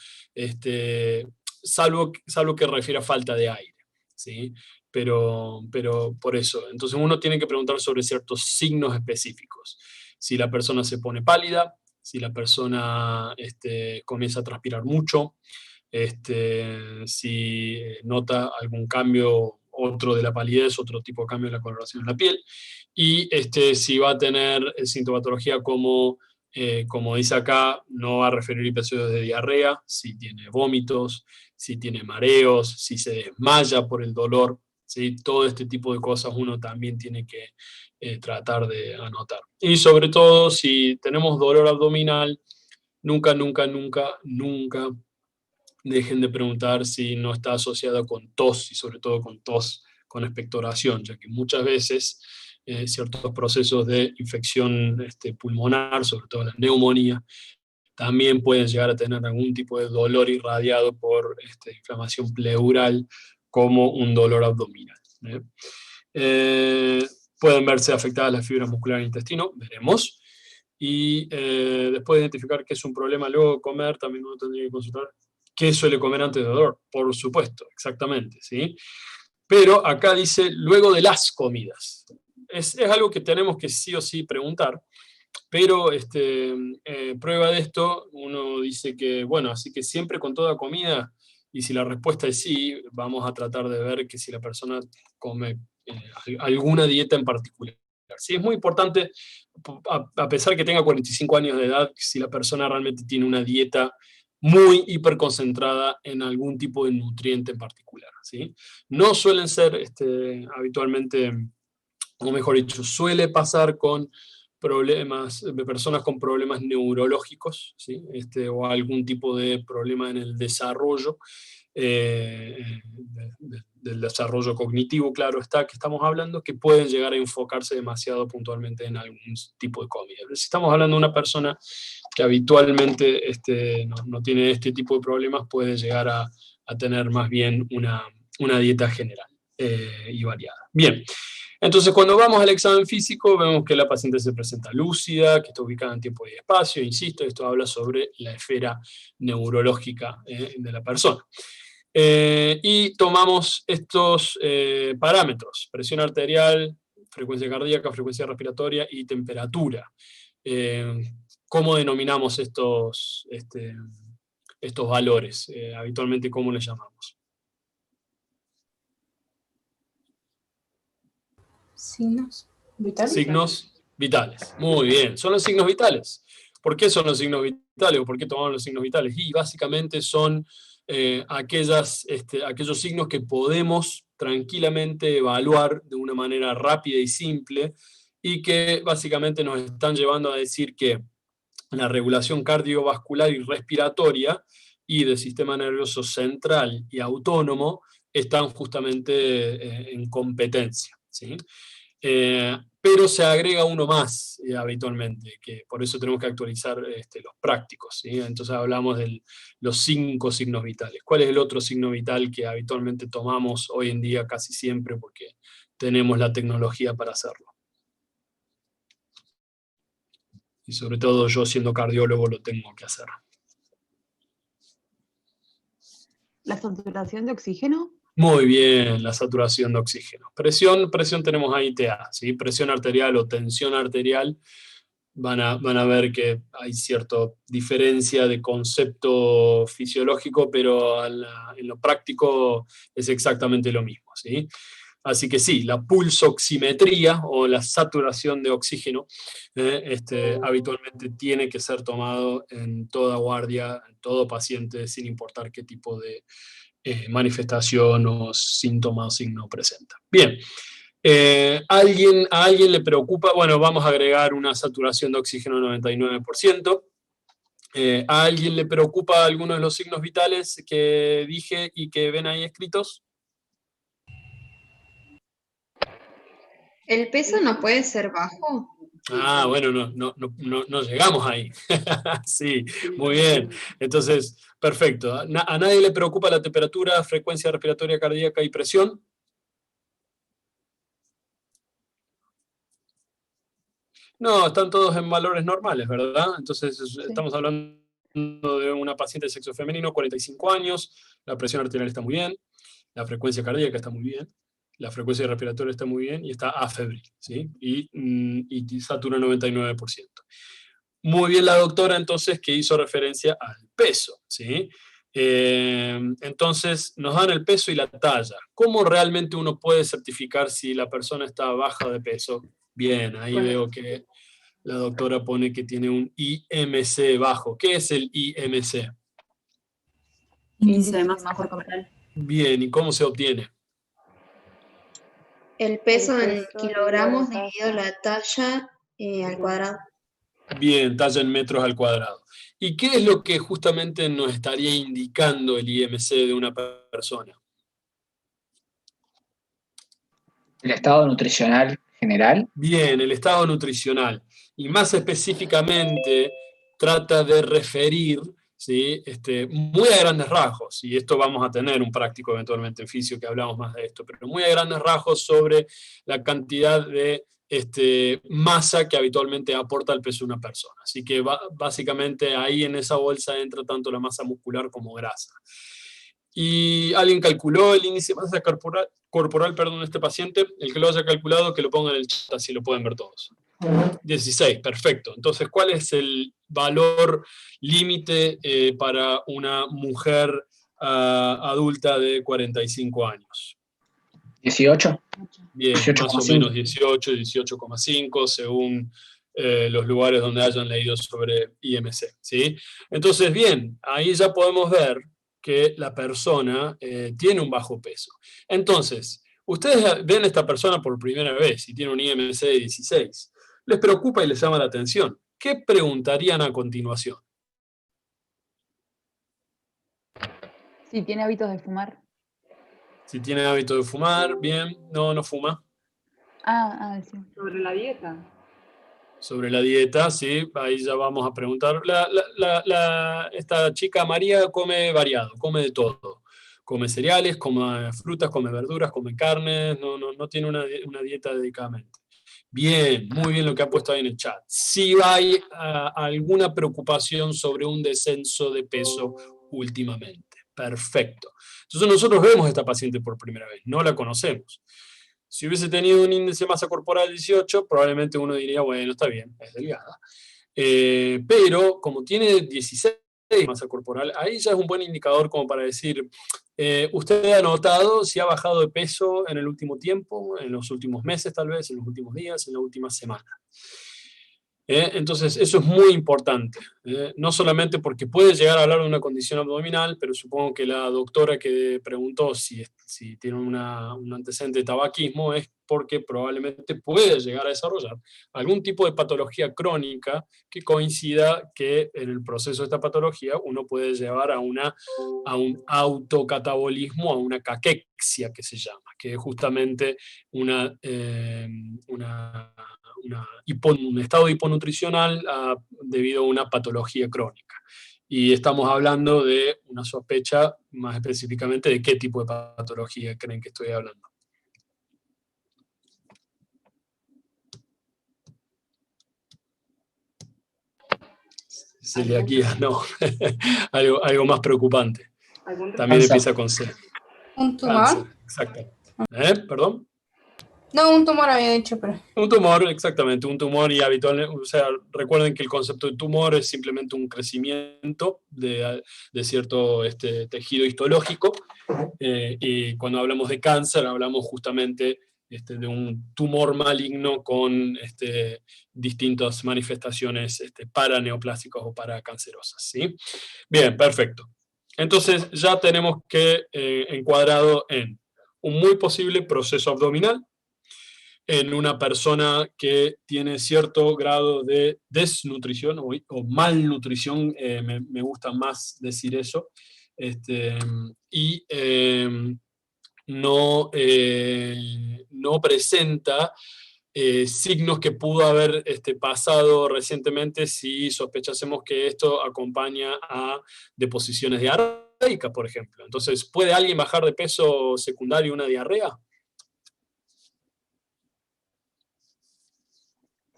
salvo que refiere a falta de aire, ¿sí? Pero por eso, entonces uno tiene que preguntar sobre ciertos signos específicos. Si la persona se pone pálida, si la persona comienza a transpirar mucho, si nota algún cambio, otro de la palidez, otro tipo de cambio en la coloración de la piel, y si va a tener sintomatología como dice acá, no va a referir episodios de diarrea, si tiene vómitos, si tiene mareos, si se desmaya por el dolor, ¿sí? Todo este tipo de cosas uno también tiene que tratar de anotar. Y sobre todo, si tenemos dolor abdominal, nunca dejen de preguntar si no está asociada con tos, y sobre todo con tos con expectoración, ya que muchas veces ciertos procesos de infección pulmonar, sobre todo la neumonía, también pueden llegar a tener algún tipo de dolor irradiado por inflamación pleural, como un dolor abdominal. Pueden verse afectadas las fibras musculares del intestino, veremos. Y después de identificar qué es un problema luego de comer, también uno tendría que consultar qué suele comer antes del dolor. Por supuesto, exactamente, ¿sí? Pero acá dice luego de las comidas. Es algo que tenemos que sí o sí preguntar, pero prueba de esto, uno dice que, bueno, así que siempre con toda comida, y si la respuesta es sí, vamos a tratar de ver que si la persona come alguna dieta en particular. Sí, es muy importante, a pesar que tenga 45 años de edad, si la persona realmente tiene una dieta muy hiperconcentrada en algún tipo de nutriente en particular, ¿sí? No suelen ser habitualmente, o mejor dicho, suele pasar con problemas, de personas con problemas neurológicos, ¿sí? O algún tipo de problema en el desarrollo, del desarrollo cognitivo, claro está, que estamos hablando, que pueden llegar a enfocarse demasiado puntualmente en algún tipo de comida. Pero si estamos hablando de una persona que habitualmente no tiene este tipo de problemas, puede llegar a tener más bien una dieta general y variada. Bien. Entonces, cuando vamos al examen físico, vemos que la paciente se presenta lúcida, que está ubicada en tiempo y espacio. Insisto, esto habla sobre la esfera neurológica de la persona. Y tomamos estos parámetros: presión arterial, frecuencia cardíaca, frecuencia respiratoria y temperatura. ¿Cómo denominamos estos valores? Habitualmente, ¿cómo les llamamos? Signos vitales. Signos vitales. Muy bien, son los signos vitales. ¿Por qué son los signos vitales o por qué tomamos los signos vitales? Y básicamente son aquellos signos que podemos tranquilamente evaluar de una manera rápida y simple, y que básicamente nos están llevando a decir que la regulación cardiovascular y respiratoria y del sistema nervioso central y autónomo están justamente en competencia, ¿sí? pero se agrega uno más habitualmente, que por eso tenemos que actualizar los prácticos, ¿sí? Entonces hablamos de los 5 signos vitales. ¿Cuál es el otro signo vital que habitualmente tomamos hoy en día casi siempre porque tenemos la tecnología para hacerlo? Y sobre todo yo siendo cardiólogo lo tengo que hacer. ¿La saturación de oxígeno? Muy bien, la saturación de oxígeno. Presión tenemos ahí TA, ¿sí? Presión arterial o tensión arterial, van a ver que hay cierta diferencia de concepto fisiológico, pero en lo práctico es exactamente lo mismo, ¿sí? Así que sí, la pulsoximetría o la saturación de oxígeno habitualmente tiene que ser tomado en toda guardia, en todo paciente, sin importar qué tipo de manifestación o síntoma o signo presenta. Bien, ¿a alguien le preocupa? Bueno, vamos a agregar una saturación de oxígeno del 99%. ¿A alguien le preocupa alguno de los signos vitales que dije y que ven ahí escritos? ¿El peso no puede ser bajo? Ah, bueno, no llegamos ahí. Sí, muy bien. Entonces, perfecto. ¿A nadie le preocupa la temperatura, frecuencia respiratoria cardíaca y presión? No, están todos en valores normales, ¿verdad? Entonces, estamos hablando de una paciente de sexo femenino, 45 años, la presión arterial está muy bien, la frecuencia cardíaca está muy bien, la frecuencia respiratoria está muy bien y está afebril, ¿sí? Y satura 99%. Muy bien la doctora, entonces, que hizo referencia al peso, ¿sí? Entonces, nos dan el peso y la talla. ¿Cómo realmente uno puede certificar si la persona está baja de peso? Bien, ahí veo que la doctora pone que tiene un IMC bajo. ¿Qué es el IMC? Índice de masa corporal. Bien, ¿y cómo se obtiene? El peso en kilogramos dividido la talla al cuadrado. Bien, talla en metros al cuadrado. ¿Y qué es lo que justamente nos estaría indicando el IMC de una persona? ¿El estado nutricional general? Bien, el estado nutricional. Y más específicamente trata de referir, ¿sí? Muy a grandes rasgos, y esto vamos a tener un práctico eventualmente en fisio que hablamos más de esto, pero muy a grandes rasgos sobre la cantidad de masa que habitualmente aporta el peso de una persona. Así que básicamente ahí en esa bolsa entra tanto la masa muscular como grasa. Y alguien calculó el índice de masa corporal, perdón, de este paciente. El que lo haya calculado, que lo ponga en el chat, así lo pueden ver todos. 16, perfecto. Entonces, ¿cuál es el valor límite para una mujer adulta de 45 años? 18. Bien, 18, más o menos 18, 18,5, según los lugares donde hayan leído sobre IMC, ¿sí? Entonces, bien, ahí ya podemos ver que la persona tiene un bajo peso. Entonces, ustedes ven a esta persona por primera vez y tiene un IMC de 16. ¿Les preocupa y les llama la atención? ¿Qué preguntarían a continuación? Si tiene hábitos de fumar. Si tiene hábito de fumar, bien, no fuma. Sí. Sobre la dieta. Sobre la dieta, sí, ahí ya vamos a preguntar. Esta chica María come variado, come de todo. Come cereales, come frutas, come verduras, come carnes, no tiene una dieta dedicadamente. Bien, muy bien lo que ha puesto ahí en el chat. Si hay alguna preocupación sobre un descenso de peso últimamente. Perfecto. Entonces nosotros vemos a esta paciente por primera vez, no la conocemos. Si hubiese tenido un índice de masa corporal 18, probablemente uno diría, bueno, está bien, es delgada. Pero como tiene 16 de masa corporal, ahí ya es un buen indicador como para decir, ¿usted ha notado si ha bajado de peso en el último tiempo, en los últimos meses tal vez, en los últimos días, en la última semana? Entonces, eso es muy importante, no solamente porque puede llegar a hablar de una condición abdominal, pero supongo que la doctora que preguntó si tiene un antecedente de tabaquismo es porque probablemente puede llegar a desarrollar algún tipo de patología crónica que coincida que en el proceso de esta patología uno puede llevar a un autocatabolismo, a una caquexia que se llama, que es justamente un estado hiponutricional debido a una patología crónica. Y estamos hablando de una sospecha, más específicamente, de qué tipo de patología creen que estoy hablando. Celiaquía, no. algo más preocupante. También Cáncer. empieza con C. ¿Un tumor? Cáncer, exacto. ¿Perdón? No, un tumor había dicho, pero... Un tumor, exactamente, un tumor, y habitualmente, o sea, recuerden que el concepto de tumor es simplemente un crecimiento de cierto tejido histológico, y cuando hablamos de cáncer hablamos justamente de un tumor maligno con distintas manifestaciones paraneoplásicas o paracancerosas, ¿sí? Bien, perfecto. Entonces ya tenemos que encuadrado en un muy posible proceso abdominal, en una persona que tiene cierto grado de desnutrición o malnutrición, me gusta más decir eso, y no presenta signos que pudo haber pasado recientemente si sospechásemos que esto acompaña a deposiciones diarreicas, por ejemplo. Entonces, ¿puede alguien bajar de peso secundario a una diarrea?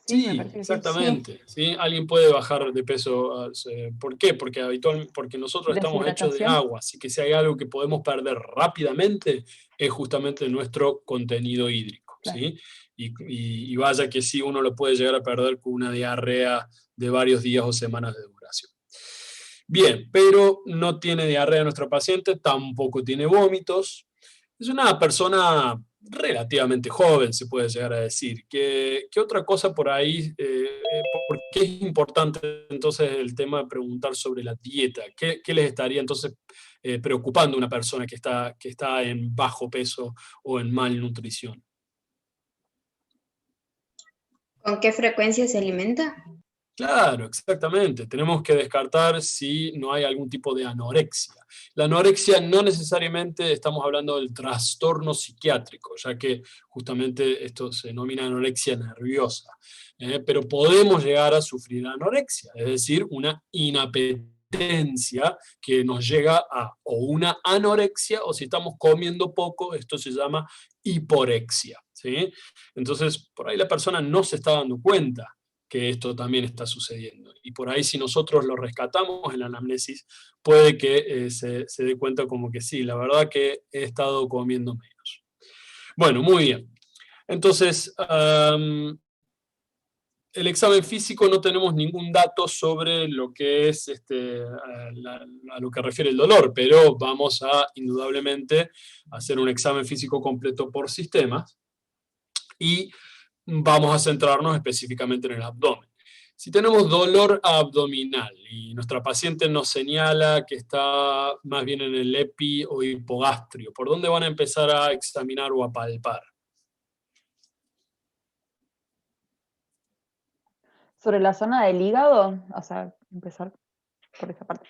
Sí, Sí, me parece que sí. exactamente. ¿Sí? Alguien puede bajar de peso. ¿Por qué? Porque nosotros estamos hechos de Deshidratación. agua, así que si hay algo que podemos perder rápidamente es justamente nuestro contenido hídrico. Claro. ¿Sí? Y vaya que sí, uno lo puede llegar a perder con una diarrea de varios días o semanas de duración. Bien, pero no tiene diarrea nuestro paciente, tampoco tiene vómitos. Es una persona relativamente joven, se puede llegar a decir. ¿Qué otra cosa por ahí? ¿Por qué es importante entonces el tema de preguntar sobre la dieta? ¿Qué les estaría entonces preocupando a una persona que está en bajo peso o en malnutrición? ¿Con qué frecuencia se alimenta? Claro, exactamente. Tenemos que descartar si no hay algún tipo de anorexia. La anorexia no necesariamente estamos hablando del trastorno psiquiátrico, ya que justamente esto se denomina anorexia nerviosa. Pero podemos llegar a sufrir anorexia, es decir, una inapetencia que nos llega a o una anorexia, o si estamos comiendo poco, esto se llama hiporexia, ¿sí? Entonces, por ahí la persona no se está dando cuenta que esto también está sucediendo. Y por ahí si nosotros lo rescatamos en la anamnesis, puede que se dé cuenta como que sí, la verdad que he estado comiendo menos. Bueno, muy bien. Entonces, el examen físico no tenemos ningún dato sobre lo que es a lo que refiere el dolor, pero vamos a indudablemente hacer un examen físico completo por sistemas y vamos a centrarnos específicamente en el abdomen. Si tenemos dolor abdominal y nuestra paciente nos señala que está más bien en el epi o hipogastrio, ¿por dónde van a empezar a examinar o a palpar? Sobre la zona del hígado, o sea, empezar por esa parte.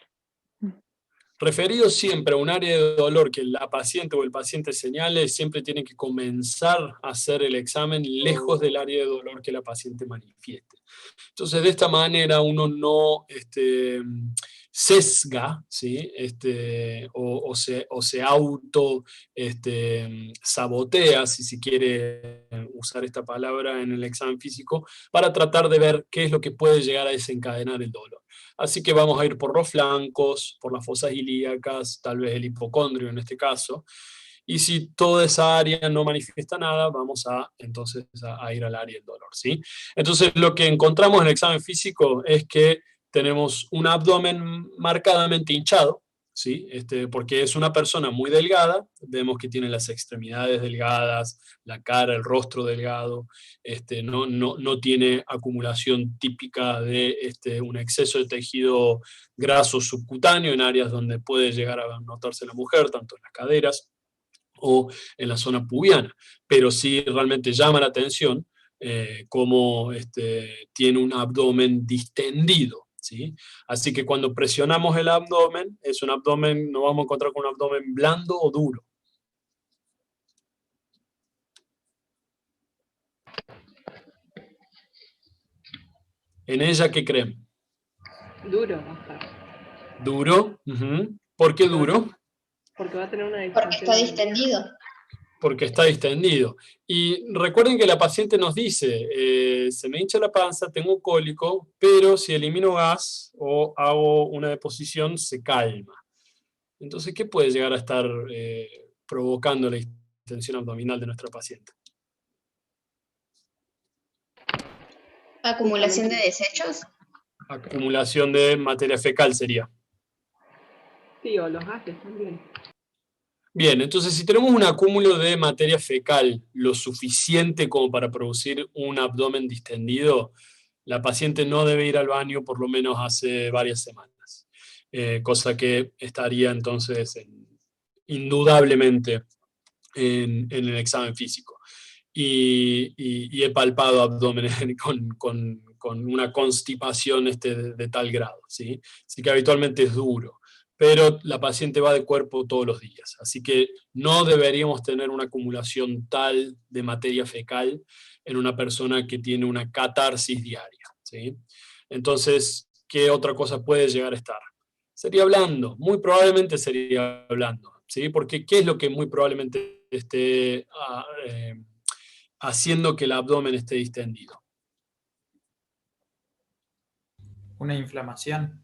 Referido siempre a un área de dolor que la paciente o el paciente señale, siempre tiene que comenzar a hacer el examen lejos del área de dolor que la paciente manifieste. Entonces, de esta manera uno no sesga, ¿sí? O se auto sabotea, si se quiere usar esta palabra en el examen físico, para tratar de ver qué es lo que puede llegar a desencadenar el dolor. Así que vamos a ir por los flancos, por las fosas ilíacas, tal vez el hipocondrio en este caso. Y si toda esa área no manifiesta nada, vamos entonces a ir al área del dolor, ¿sí? Entonces lo que encontramos en el examen físico es que tenemos un abdomen marcadamente hinchado, ¿sí? Porque es una persona muy delgada, vemos que tiene las extremidades delgadas, la cara, el rostro delgado, no tiene acumulación típica de un exceso de tejido graso subcutáneo en áreas donde puede llegar a notarse la mujer, tanto en las caderas o en la zona pubiana, pero sí realmente llama la atención cómo tiene un abdomen distendido, ¿sí? Así que cuando presionamos el abdomen, es un abdomen, nos vamos a encontrar con un abdomen blando o duro. ¿En ella qué creen? Duro va a estar. ¿Duro? Ujú. ¿Por qué duro? Porque va a tener una Porque distensión. está distendido. Porque está distendido. Y recuerden que la paciente nos dice, se me hincha la panza, tengo cólico, pero si elimino gas o hago una deposición, se calma. Entonces, ¿qué puede llegar a estar provocando la distensión abdominal de nuestra paciente? Acumulación de desechos. Acumulación de materia fecal sería. Sí, o los gases también. Bien, entonces si tenemos un acúmulo de materia fecal lo suficiente como para producir un abdomen distendido, la paciente no debe ir al baño por lo menos hace varias semanas. Cosa que estaría entonces indudablemente en el examen físico. Y he palpado abdómenes con una constipación de tal grado, ¿sí? Así que habitualmente es duro, pero la paciente va de cuerpo todos los días, así que no deberíamos tener una acumulación tal de materia fecal en una persona que tiene una catarsis diaria, ¿sí? Entonces, ¿qué otra cosa puede llegar a estar? Sería blando, muy probablemente sería blando, ¿sí? Porque ¿qué es lo que muy probablemente esté haciendo que el abdomen esté distendido? Una inflamación.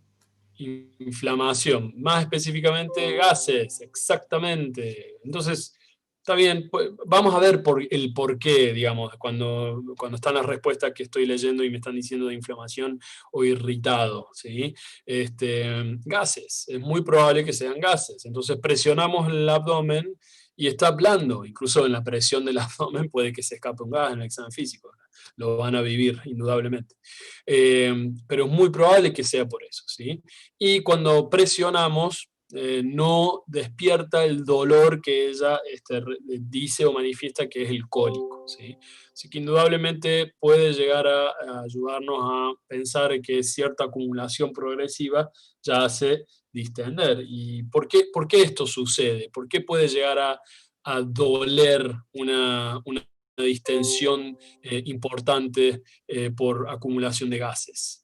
Inflamación, más específicamente gases, exactamente. Entonces, está bien, pues, vamos a ver el por qué, digamos, cuando están las respuestas que estoy leyendo y me están diciendo de inflamación o irritado, ¿sí? Gases, es muy probable que sean gases. Entonces presionamos el abdomen y está blando, incluso en la presión del abdomen puede que se escape un gas en el examen físico, lo van a vivir indudablemente. Pero es muy probable que sea por eso, ¿sí? Y cuando presionamos, no despierta el dolor que ella dice o manifiesta que es el cólico, ¿sí? Así que indudablemente puede llegar a ayudarnos a pensar que cierta acumulación progresiva ya hace distender. ¿Y por qué esto sucede? ¿Por qué puede llegar a doler una distensión importante por acumulación de gases?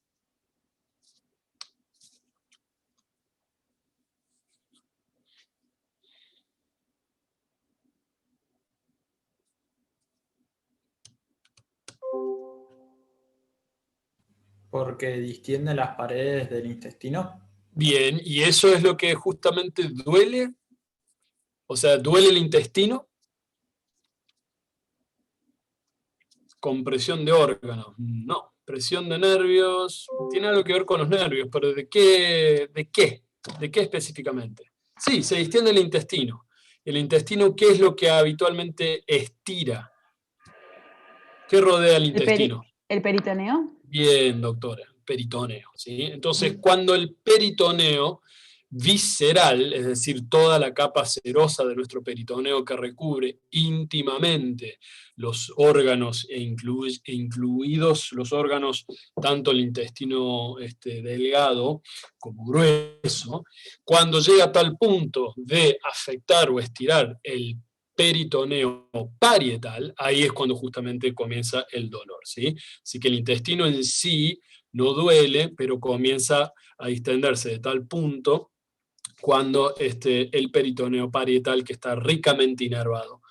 Porque distiende las paredes del intestino. Bien, y eso es lo que justamente duele. O sea, ¿duele el intestino? Compresión de órganos. No. Presión de nervios. Tiene algo que ver con los nervios, pero ¿de qué? ¿De qué? ¿De qué específicamente? Sí, se distiende el intestino. ¿El intestino qué es lo que habitualmente estira? ¿Qué rodea el intestino? ¿El peritoneo? Bien, doctora, peritoneo, ¿sí? Entonces, cuando el peritoneo visceral, es decir, toda la capa serosa de nuestro peritoneo que recubre íntimamente los órganos e incluidos los órganos, tanto el intestino delgado como grueso, cuando llega a tal punto de afectar o estirar el peritoneo parietal, ahí es cuando justamente comienza el dolor, ¿sí? Así que el intestino en sí no duele, pero comienza a distenderse de tal punto cuando el peritoneo parietal, que está ricamente inervado,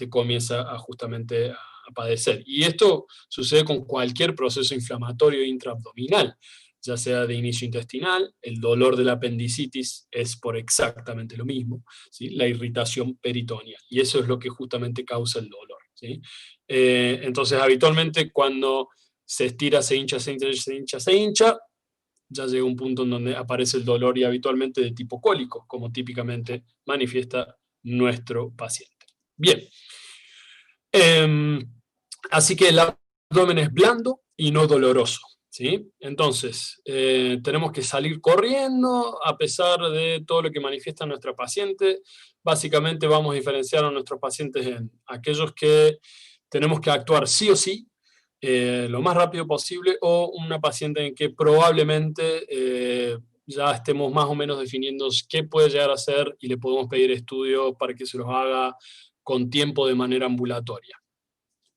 comienza justamente a padecer. Y esto sucede con cualquier proceso inflamatorio intraabdominal, ya sea de inicio intestinal, el dolor de la apendicitis es por exactamente lo mismo, ¿sí? La irritación peritoneal, y eso es lo que justamente causa el dolor, ¿sí? Entonces, habitualmente cuando se estira, se hincha, se hincha, se hincha, se hincha, ya llega un punto en donde aparece el dolor y habitualmente de tipo cólico, como típicamente manifiesta nuestro paciente. Bien. Así que el abdomen es blando y no doloroso, ¿sí? Entonces, tenemos que salir corriendo a pesar de todo lo que manifiesta nuestra paciente. Básicamente vamos a diferenciar a nuestros pacientes en aquellos que tenemos que actuar sí o sí, lo más rápido posible, o una paciente en que probablemente ya estemos más o menos definiendo qué puede llegar a hacer y le podemos pedir estudios para que se los haga con tiempo de manera ambulatoria.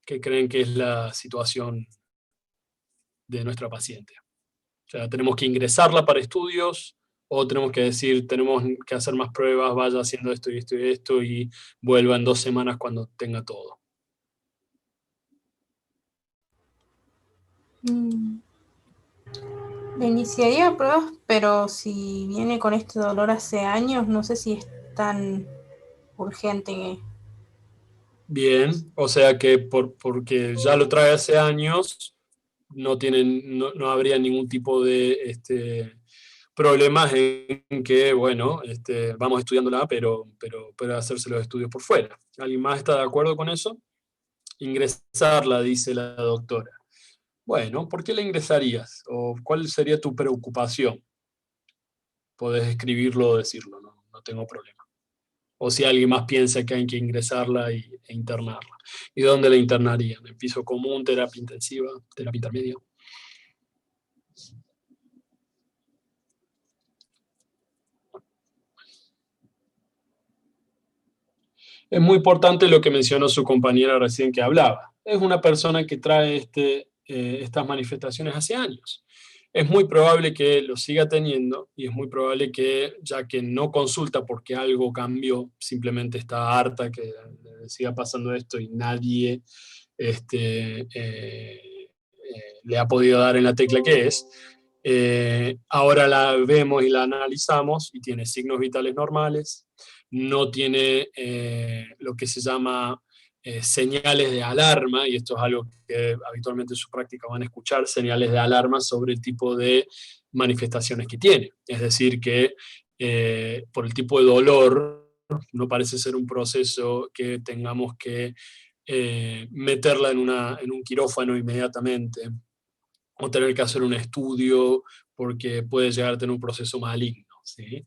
¿Qué creen que es la situación de nuestra paciente. O sea, tenemos que ingresarla para estudios, o tenemos que decir, tenemos que hacer más pruebas, vaya haciendo esto y esto y esto, y vuelva en 2 semanas cuando tenga todo. Le iniciaría pruebas, pero si viene con este dolor hace años, no sé si es tan urgente. Bien, o sea que porque ya lo trae hace años, no habría ningún tipo de problemas en que, bueno, vamos estudiándola, pero hacerse los estudios por fuera. ¿Alguien más está de acuerdo con eso? Ingresarla, dice la doctora. Bueno, ¿por qué la ingresarías? ¿O cuál sería tu preocupación? Podés escribirlo o decirlo, no tengo problema. O si alguien más piensa que hay que ingresarla e internarla. ¿Y dónde la internarían? ¿En piso común, terapia intensiva, terapia intermedia? Es muy importante lo que mencionó su compañera recién que hablaba. Es una persona que trae estas manifestaciones hace años. Es muy probable que lo siga teniendo y es muy probable que, ya que no consulta porque algo cambió, simplemente está harta que le siga pasando esto y nadie le ha podido dar en la tecla que es, ahora la vemos y la analizamos y tiene signos vitales normales, no tiene lo que se llama señales de alarma, y esto es algo que habitualmente en su práctica van a escuchar, señales de alarma sobre el tipo de manifestaciones que tiene. Es decir, que por el tipo de dolor no parece ser un proceso que tengamos que meterla en un quirófano inmediatamente, o tener que hacer un estudio porque puede llegar a tener un proceso maligno, ¿sí?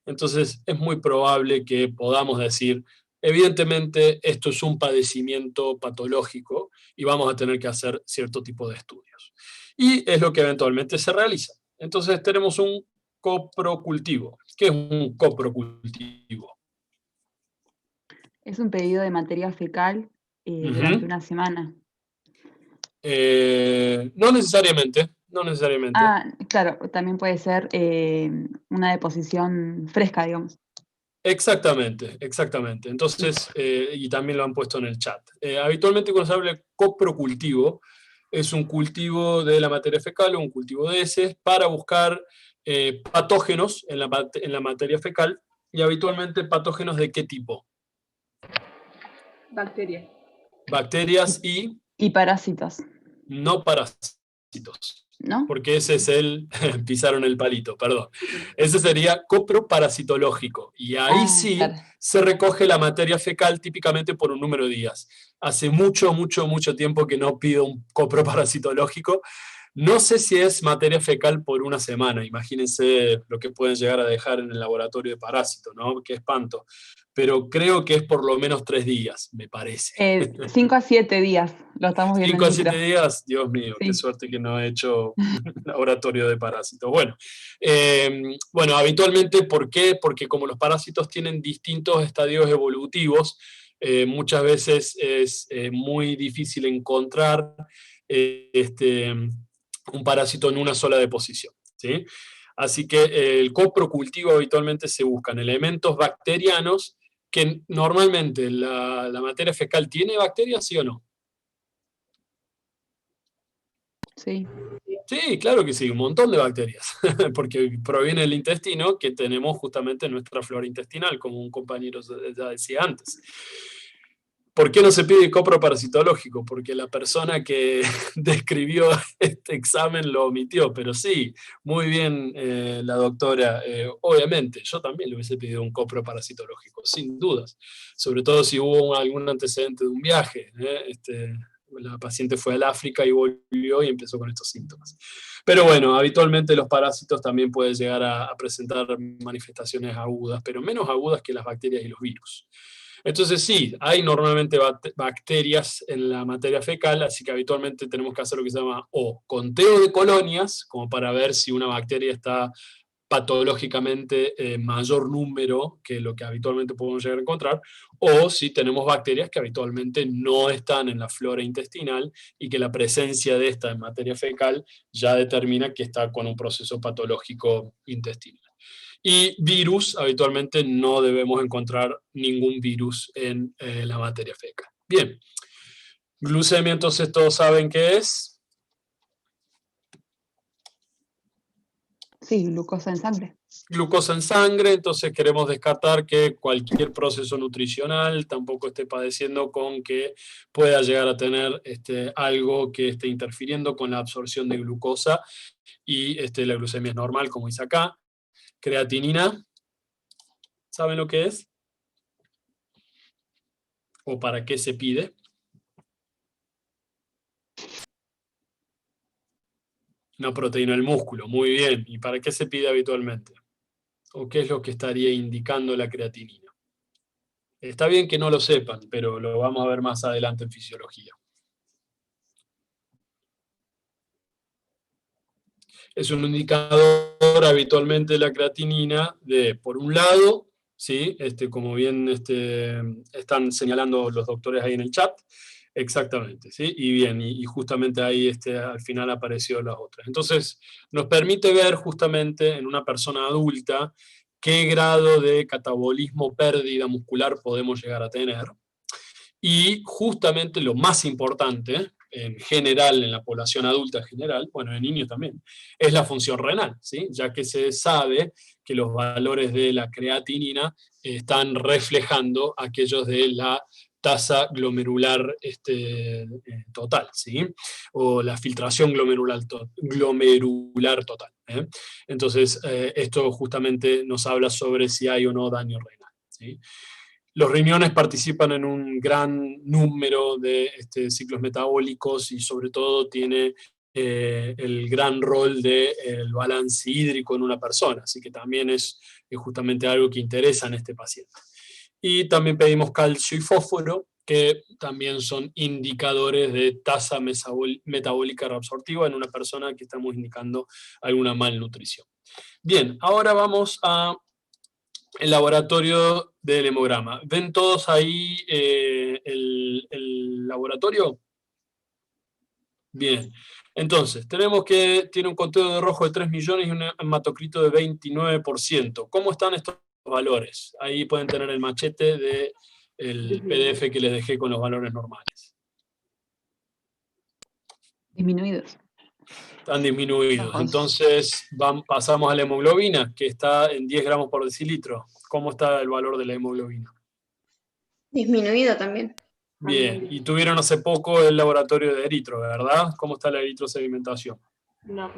Entonces es muy probable que podamos decir, evidentemente esto es un padecimiento patológico y vamos a tener que hacer cierto tipo de estudios. Y es lo que eventualmente se realiza. Entonces tenemos un coprocultivo. ¿Qué es un coprocultivo? Es un pedido de materia fecal durante una semana. No necesariamente, no necesariamente. Ah, claro, también puede ser una deposición fresca, digamos. Exactamente, exactamente. Entonces, y también lo han puesto en el chat. Habitualmente cuando se habla de coprocultivo, es un cultivo de la materia fecal o un cultivo de heces para buscar patógenos en la materia fecal, y habitualmente patógenos ¿de qué tipo? Bacterias. Bacterias y Y parásitos, no parásitos. ¿no? Porque ese es pisaron el palito, perdón. Ese sería coproparasitológico. Y ahí sí claro. se recoge la materia fecal típicamente por un número de días. Hace mucho, mucho, mucho tiempo que no pido un coproparasitológico. No sé si es materia fecal por una semana. Imagínense lo que pueden llegar a dejar en el laboratorio de parásitos, ¿no? Qué espanto. Pero creo que es por lo menos 3 días, me parece. 5 a 7 días, lo estamos viendo 5 a en 7 litro. días, Dios mío, Sí. qué suerte que no he hecho laboratorio de parásitos. Bueno, habitualmente, ¿por qué? Porque como los parásitos tienen distintos estadios evolutivos, muchas veces es muy difícil encontrar un parásito en una sola deposición, ¿sí? Así que el coprocultivo habitualmente se buscan elementos bacterianos que normalmente la materia fecal tiene bacterias, ¿sí o no? Sí. Sí, claro que sí, un montón de bacterias, porque proviene del intestino, que tenemos justamente nuestra flora intestinal, como un compañero ya decía antes. ¿Por qué no se pide coproparasitológico? Porque la persona que describió este examen lo omitió, pero sí, muy bien la doctora, obviamente, yo también le hubiese pedido un coproparasitológico, sin dudas, sobre todo si hubo algún antecedente de un viaje, la paciente fue al África y volvió y empezó con estos síntomas. Pero bueno, habitualmente los parásitos también pueden llegar a presentar manifestaciones agudas, pero menos agudas que las bacterias y los virus. Entonces sí, hay normalmente bacterias en la materia fecal, así que habitualmente tenemos que hacer lo que se llama o conteo de colonias, como para ver si una bacteria está patológicamente mayor número que lo que habitualmente podemos llegar a encontrar, o si tenemos bacterias que habitualmente no están en la flora intestinal y que la presencia de esta en materia fecal ya determina que está con un proceso patológico intestinal. Y virus, habitualmente no debemos encontrar ningún virus en la materia fecal. Bien, glucemia entonces todos saben qué es. Sí, glucosa en sangre. Glucosa en sangre, entonces queremos descartar que cualquier proceso nutricional tampoco esté padeciendo con que pueda llegar a tener algo que esté interfiriendo con la absorción de glucosa y la glucemia es normal, como dice acá. Creatinina, ¿saben lo que es? ¿O para qué se pide? Una proteína del músculo, muy bien. ¿Y para qué se pide habitualmente? ¿O qué es lo que estaría indicando la creatinina? Está bien que no lo sepan, pero lo vamos a ver más adelante en fisiología. Es un indicador habitualmente de la creatinina de, por un lado, ¿sí? Como bien están señalando los doctores ahí en el chat, exactamente, ¿sí? Y bien, y justamente ahí al final apareció las otras. Entonces, nos permite ver justamente en una persona adulta qué grado de catabolismo, pérdida muscular podemos llegar a tener. Y justamente lo más importante, en general, en la población adulta en general, bueno, en niños también, es la función renal, ¿sí? Ya que se sabe que los valores de la creatinina están reflejando aquellos de la tasa glomerular total, ¿sí? O la filtración glomerular total. Entonces, esto justamente nos habla sobre si hay o no daño renal, ¿sí? Los riñones participan en un gran número de ciclos metabólicos y sobre todo tiene el gran rol del balance hídrico en una persona, así que también es justamente algo que interesa en este paciente. Y también pedimos calcio y fósforo, que también son indicadores de tasa metabólica reabsortiva en una persona que estamos indicando alguna malnutrición. Bien, ahora vamos a el laboratorio del hemograma. ¿Ven todos ahí el laboratorio? Bien. Entonces, tenemos que tiene un conteo de rojo de 3 millones y un hematocrito de 29%. ¿Cómo están estos valores? Ahí pueden tener el machete del PDF que les dejé con los valores normales. Disminuidos. Están disminuidos. Bajos. Entonces, pasamos a la hemoglobina, que está en 10 gramos por decilitro. ¿Cómo está el valor de la hemoglobina? Disminuido también. Bien, y tuvieron hace poco el laboratorio de eritro, ¿verdad? ¿Cómo está la eritrosedimentación? No.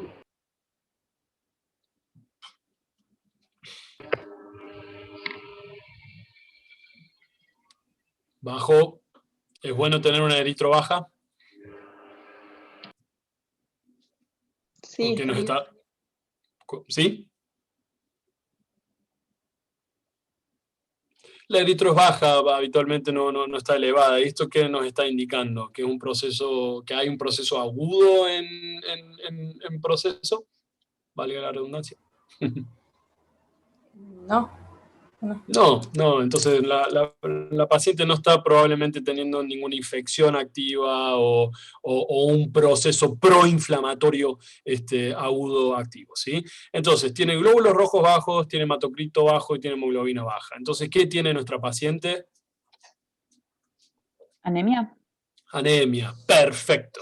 Bajo. ¿Es bueno tener una eritro baja? Sí, ¿Por qué no está? ¿Sí? La eritro es baja, habitualmente no está elevada. ¿Esto qué nos está indicando? ¿Que es un proceso, que hay un proceso agudo en proceso? Valga la redundancia. No, entonces la paciente no está probablemente teniendo ninguna infección activa o un proceso proinflamatorio agudo activo, ¿sí? Entonces, tiene glóbulos rojos bajos, tiene hematocrito bajo y tiene hemoglobina baja. Entonces, ¿qué tiene nuestra paciente? ¿Anemia? Anemia, perfecto.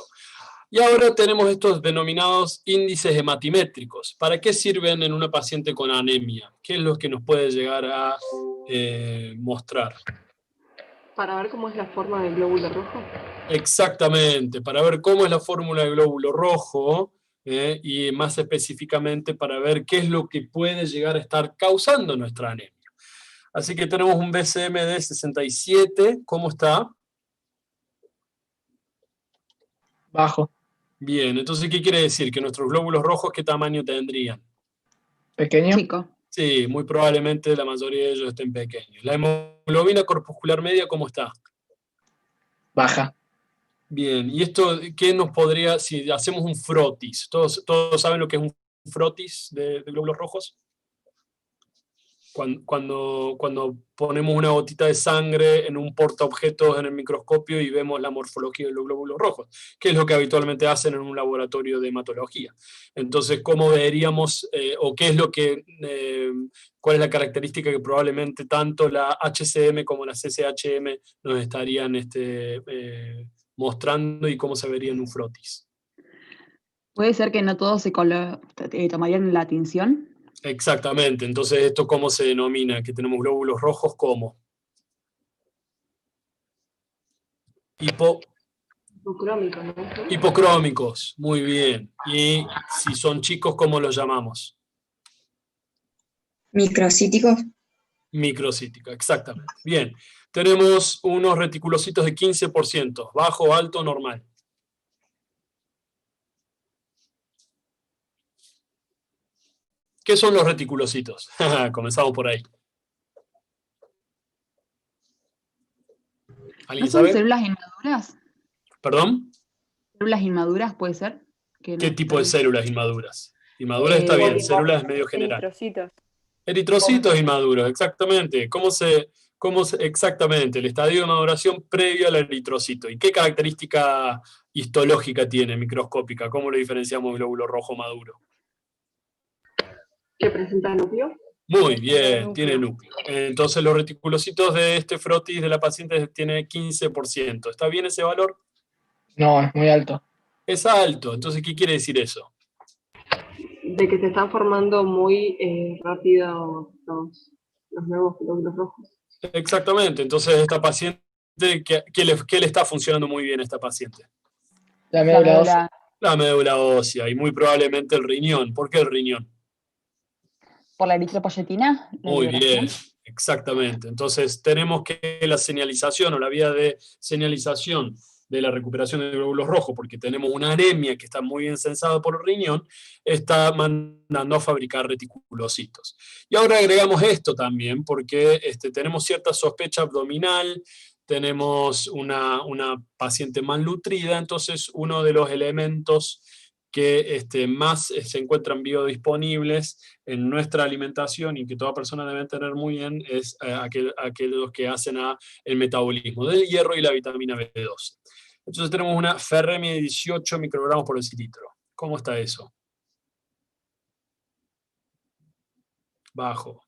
Y ahora tenemos estos denominados índices hematimétricos. ¿Para qué sirven en una paciente con anemia? ¿Qué es lo que nos puede llegar a mostrar? Para ver cómo es la forma del glóbulo rojo. Exactamente, para ver cómo es la fórmula del glóbulo rojo y más específicamente para ver qué es lo que puede llegar a estar causando nuestra anemia. Así que tenemos un BCM de 67. ¿Cómo está? Bajo. Bien, entonces, ¿qué quiere decir? Que nuestros glóbulos rojos, ¿qué tamaño tendrían? Pequeño. Chico. Sí, muy probablemente la mayoría de ellos estén pequeños. La hemoglobina corpuscular media, ¿cómo está? Baja. Bien, ¿y esto qué nos podría, si hacemos un frotis? ¿Todos saben lo que es un frotis de glóbulos rojos? cuando ponemos una gotita de sangre en un portaobjetos en el microscopio y vemos la morfología de los glóbulos rojos, que es lo que habitualmente hacen en un laboratorio de hematología. Entonces, ¿cómo veríamos, o qué es lo que, cuál es la característica que probablemente tanto la HCM como la CCHM nos estarían mostrando y cómo se vería en un frotis? ¿Puede ser que no todos se tomarían la tinción? Exactamente, entonces esto cómo se denomina, que tenemos glóbulos rojos como Hipocrómico, ¿no? hipocrómicos, muy bien. Y si son chicos, ¿cómo los llamamos? Microcíticos. Microcítica, exactamente. Bien, tenemos unos reticulocitos de 15%, bajo, alto, normal. ¿Qué son los reticulocitos? Comenzamos por ahí. ¿Alguien ¿No son sabe? células inmaduras? ¿Perdón? ¿Células inmaduras puede ser? Que ¿Qué no tipo de están- células inmaduras? Inmaduras está bien, células es medio general. Eritrocitos. Eritrocitos inmaduros, exactamente. Exactamente, el estadio de maduración previo al eritrocito. ¿Y qué característica histológica tiene, microscópica? ¿Cómo lo diferenciamos del glóbulo rojo maduro? ¿Que presenta núcleo? Muy bien, tiene núcleo. Entonces los reticulocitos de este frotis de la paciente tiene 15%. ¿Está bien ese valor? No, es muy alto. Es alto. Entonces, ¿qué quiere decir eso? De que se están formando muy rápido los nuevos glóbulos rojos. Exactamente. Entonces, esta paciente, ¿qué le está funcionando muy bien a esta paciente? La médula ósea. La médula ósea y muy probablemente el riñón. ¿Por qué el riñón? ¿Por la eritropoyetina? Muy bien, exactamente. Entonces tenemos que la señalización o la vía de señalización de la recuperación de glóbulos rojos, porque tenemos una anemia que está muy bien sensada por el riñón, está mandando a fabricar reticulocitos. Y ahora agregamos esto también, porque tenemos cierta sospecha abdominal, tenemos una paciente malnutrida, entonces uno de los elementos que más se encuentran biodisponibles en nuestra alimentación y que toda persona debe tener muy bien es aquellos que hacen el metabolismo del hierro y la vitamina B12. Entonces tenemos una ferremia de 18 microgramos por decilitro. ¿Cómo está eso? Bajo.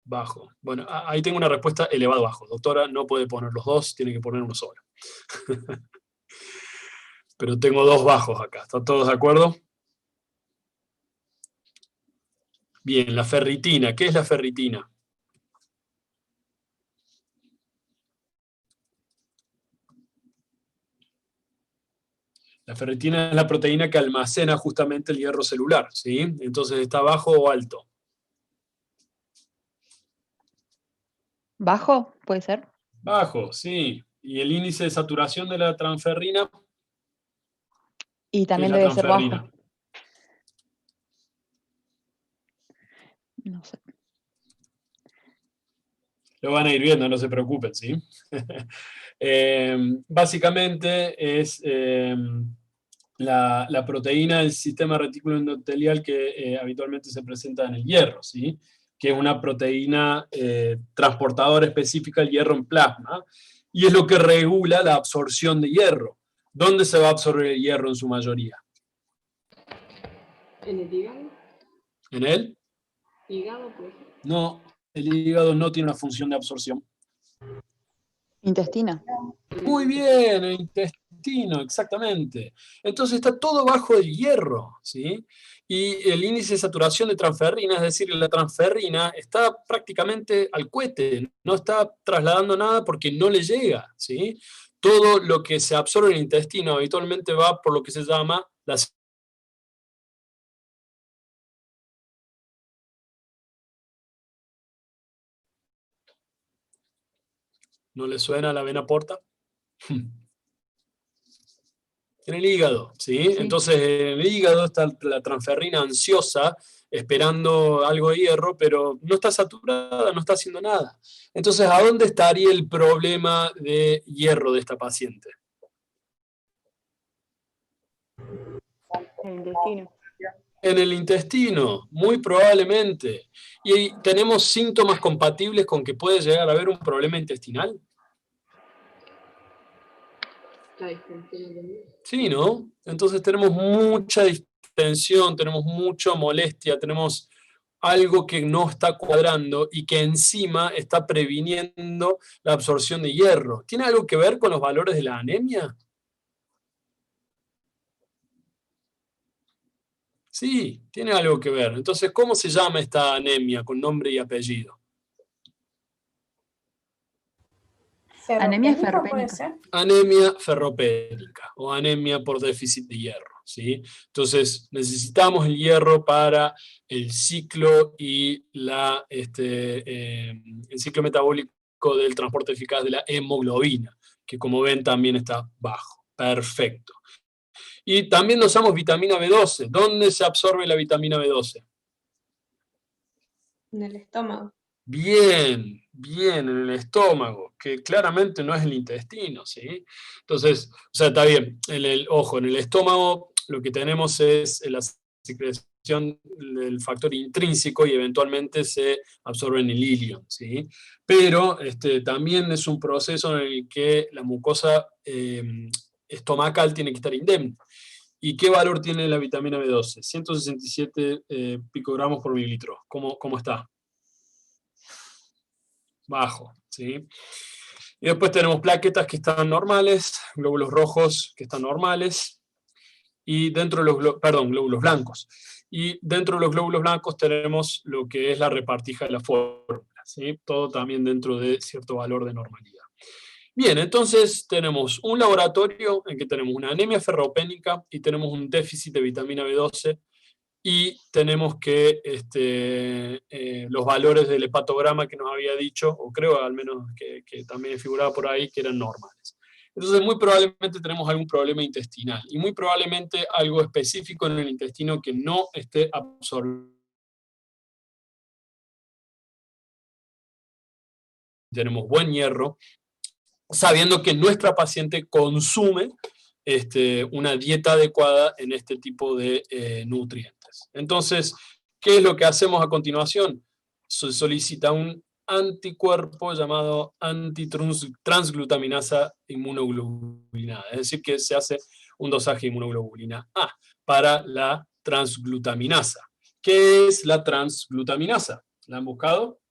Bajo. Bueno, ahí tengo una respuesta elevado bajo. Doctora, no puede poner los dos, tiene que poner uno solo. Pero tengo dos bajos acá. ¿Están todos de acuerdo? Bien, la ferritina. ¿Qué es la ferritina? La ferritina es la proteína que almacena justamente el hierro celular, ¿sí? Entonces, ¿está bajo o alto? ¿Bajo? ¿Puede ser? Bajo, sí. ¿Y el índice de saturación de la transferrina? Y también ¿Qué es la debe ser transferrina? bajo. No sé. Lo van a ir viendo, no se preocupen, ¿sí? Básicamente es la proteína del sistema retículo endotelial que habitualmente se presenta en el hierro, ¿sí? Que es una proteína transportadora específica del hierro en plasma, y es lo que regula la absorción de hierro. ¿Dónde se va a absorber el hierro en su mayoría? ¿En el hígado? ¿En el? ¿Hígado, pues? No, el hígado no tiene una función de absorción. Intestino. Muy bien, el intestino, exactamente. Entonces está todo bajo el hierro, ¿sí? Y el índice de saturación de transferrina, es decir, la transferrina está prácticamente al cohete, no está trasladando nada porque no le llega, ¿sí? Todo lo que se absorbe en el intestino habitualmente va por lo que se llama la... ¿No le suena la vena porta? En el hígado, ¿sí? Sí. Entonces en el hígado está la transferrina ansiosa, esperando algo de hierro, pero no está saturada, no está haciendo nada. Entonces, ¿a dónde estaría el problema de hierro de esta paciente? El intestino. En el intestino, muy probablemente. ¿Y tenemos síntomas compatibles con que puede llegar a haber un problema intestinal? La distensión también. Sí, ¿no? Entonces tenemos mucha distensión, tenemos mucha molestia, tenemos algo que no está cuadrando y que encima está previniendo la absorción de hierro. ¿Tiene algo que ver con los valores de la anemia? Sí, tiene algo que ver. Entonces, ¿cómo se llama esta anemia con nombre y apellido? Anemia ¿Ferropénica puede ferropénica. ser? Anemia ferropénica o anemia por déficit de hierro, ¿sí? Entonces, necesitamos el hierro para el ciclo y el ciclo metabólico del transporte eficaz de la hemoglobina, que como ven también está bajo. Perfecto. Y también usamos vitamina B12. ¿Dónde se absorbe la vitamina B12? En el estómago. Bien, bien, en el estómago, que claramente no es el intestino, ¿sí? Entonces, o sea, está bien, ojo, en el estómago lo que tenemos es la secreción del factor intrínseco y eventualmente se absorbe en el ilion, ¿sí? Pero también es un proceso en el que la mucosa estomacal tiene que estar indemne. ¿Y qué valor tiene la vitamina B12? 167 picogramos por mililitro. ¿Cómo está? Bajo, ¿sí? Y después tenemos plaquetas que están normales, glóbulos rojos que están normales, y dentro de los, glóbulos blancos. Y dentro de los glóbulos blancos tenemos lo que es la repartija de la fórmula, ¿sí? Todo también dentro de cierto valor de normalidad. Bien, entonces tenemos un laboratorio en que tenemos una anemia ferropénica y tenemos un déficit de vitamina B12, y tenemos que los valores del hepatograma que nos había dicho, o creo al menos que también figuraba por ahí, que eran normales. Entonces muy probablemente tenemos algún problema intestinal, y muy probablemente algo específico en el intestino que no esté absorbido. Tenemos buen hierro, sabiendo que nuestra paciente consume una dieta adecuada en este tipo de nutrientes. Entonces, ¿qué es lo que hacemos a continuación? Se solicita un anticuerpo llamado antitransglutaminasa inmunoglobulinada, es decir, que se hace un dosaje de inmunoglobulina A para la transglutaminasa. ¿Qué es la transglutaminasa? ¿La han buscado?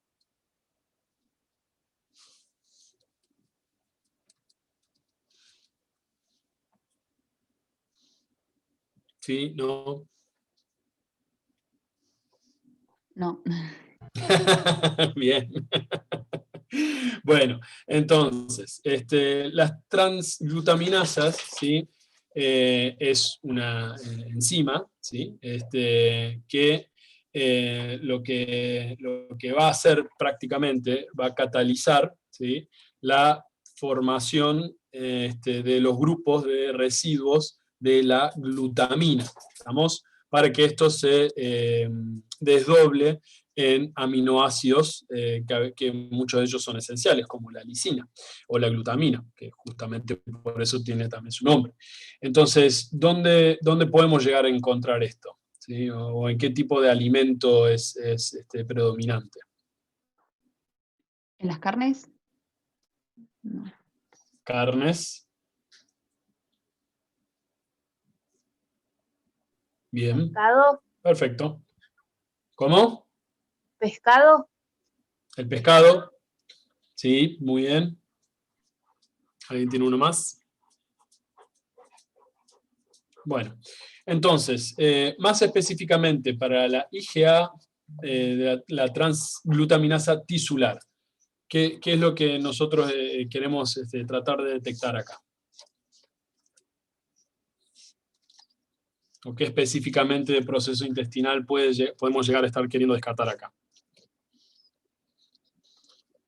Sí, no. No. Bien. Bueno, entonces, las transglutaminasas, ¿sí? Es una enzima, ¿sí? Que lo que va a hacer prácticamente, va a catalizar, ¿sí? La formación de los grupos de residuos de la glutamina, ¿estamos? Para que esto se desdoble en aminoácidos que muchos de ellos son esenciales, como la lisina o la glutamina, que justamente por eso tiene también su nombre. Entonces, ¿dónde podemos llegar a encontrar esto? ¿Sí? ¿O en qué tipo de alimento es predominante? ¿En las carnes? No. Carnes. Bien. Pescado. Perfecto. ¿Cómo? Pescado. El pescado. Sí, muy bien. ¿Alguien tiene uno más? Bueno, entonces, más específicamente para la IgA, la transglutaminasa tisular, ¿qué es lo que nosotros queremos tratar de detectar acá? ¿O qué específicamente de proceso intestinal podemos llegar a estar queriendo descartar acá?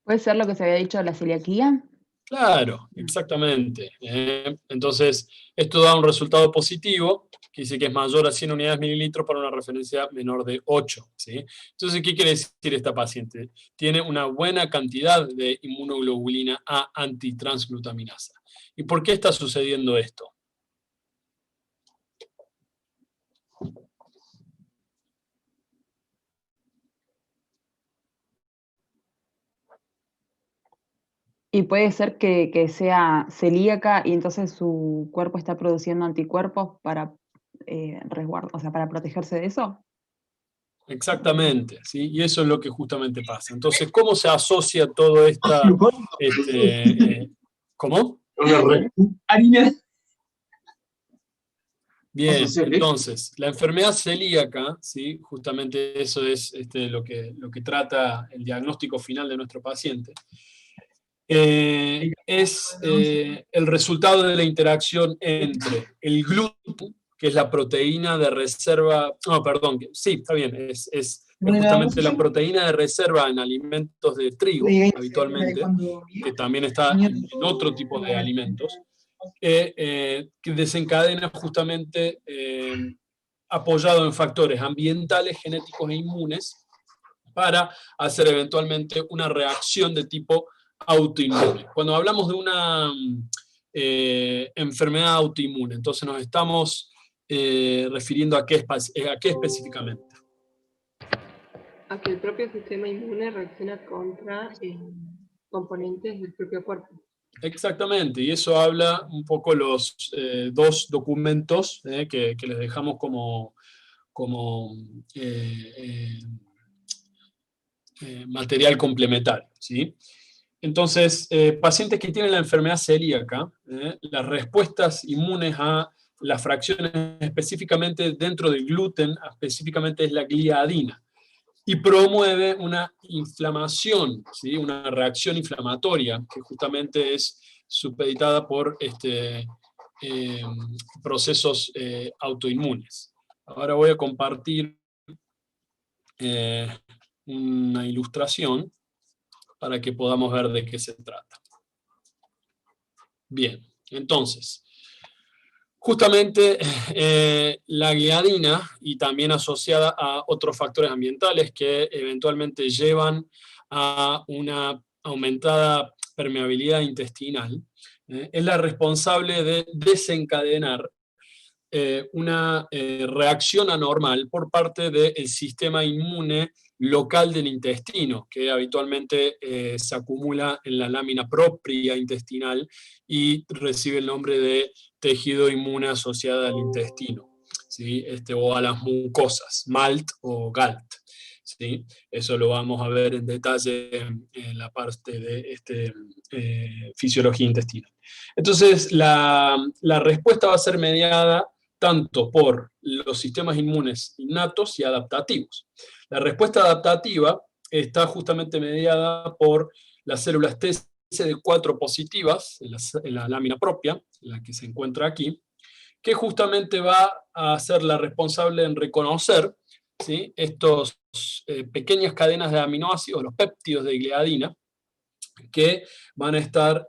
¿Puede ser lo que se había dicho de la celiaquía? Claro, exactamente. Entonces, esto da un resultado positivo, que dice que es mayor a 100 unidades mililitros para una referencia menor de 8. ¿Sí? Entonces, ¿qué quiere decir esta paciente? Tiene una buena cantidad de inmunoglobulina A antitransglutaminasa. ¿Y por qué está sucediendo esto? Y puede ser que sea celíaca y entonces su cuerpo está produciendo anticuerpos para o sea, para protegerse de eso. Exactamente, ¿sí? Y eso es lo que justamente pasa. Entonces, ¿cómo se asocia todo esta... ¿Cómo? Bien, entonces, la enfermedad celíaca, ¿sí? Justamente eso es lo que trata el diagnóstico final de nuestro paciente, es el resultado de la interacción entre el gluten, que es la proteína de reserva, no, perdón, sí, está bien, es justamente la proteína de reserva en alimentos de trigo, habitualmente, que también está en otro tipo de alimentos, que desencadena justamente apoyado en factores ambientales, genéticos e inmunes, para hacer eventualmente una reacción de tipo autoinmune. Cuando hablamos de una enfermedad autoinmune, entonces nos estamos refiriendo a qué específicamente. A que el propio sistema inmune reacciona contra componentes del propio cuerpo. Exactamente, y eso habla un poco los dos documentos que les dejamos como material complementario, ¿sí? Entonces, pacientes que tienen la enfermedad celíaca, las respuestas inmunes a las fracciones específicamente dentro del gluten, específicamente es la gliadina, y promueve una inflamación, ¿sí? Una reacción inflamatoria, que justamente es supeditada por procesos autoinmunes. Ahora voy a compartir una ilustración para que podamos ver de qué se trata. Bien, entonces, justamente la gliadina, y también asociada a otros factores ambientales que eventualmente llevan a una aumentada permeabilidad intestinal, es la responsable de desencadenar una reacción anormal por parte del sistema inmune local del intestino, que habitualmente se acumula en la lámina propia intestinal y recibe el nombre de tejido inmune asociado al intestino, ¿sí? O a las mucosas, MALT o GALT, ¿sí? Eso lo vamos a ver en detalle en la parte de fisiología intestinal. Entonces, la respuesta va a ser mediada tanto por los sistemas inmunes innatos y adaptativos. La respuesta adaptativa está justamente mediada por las células T CD4 positivas en la lámina propia, la que se encuentra aquí, que justamente va a ser la responsable en reconocer, ¿sí? Estos pequeñas cadenas de aminoácidos, los péptidos de gliadina, que van a estar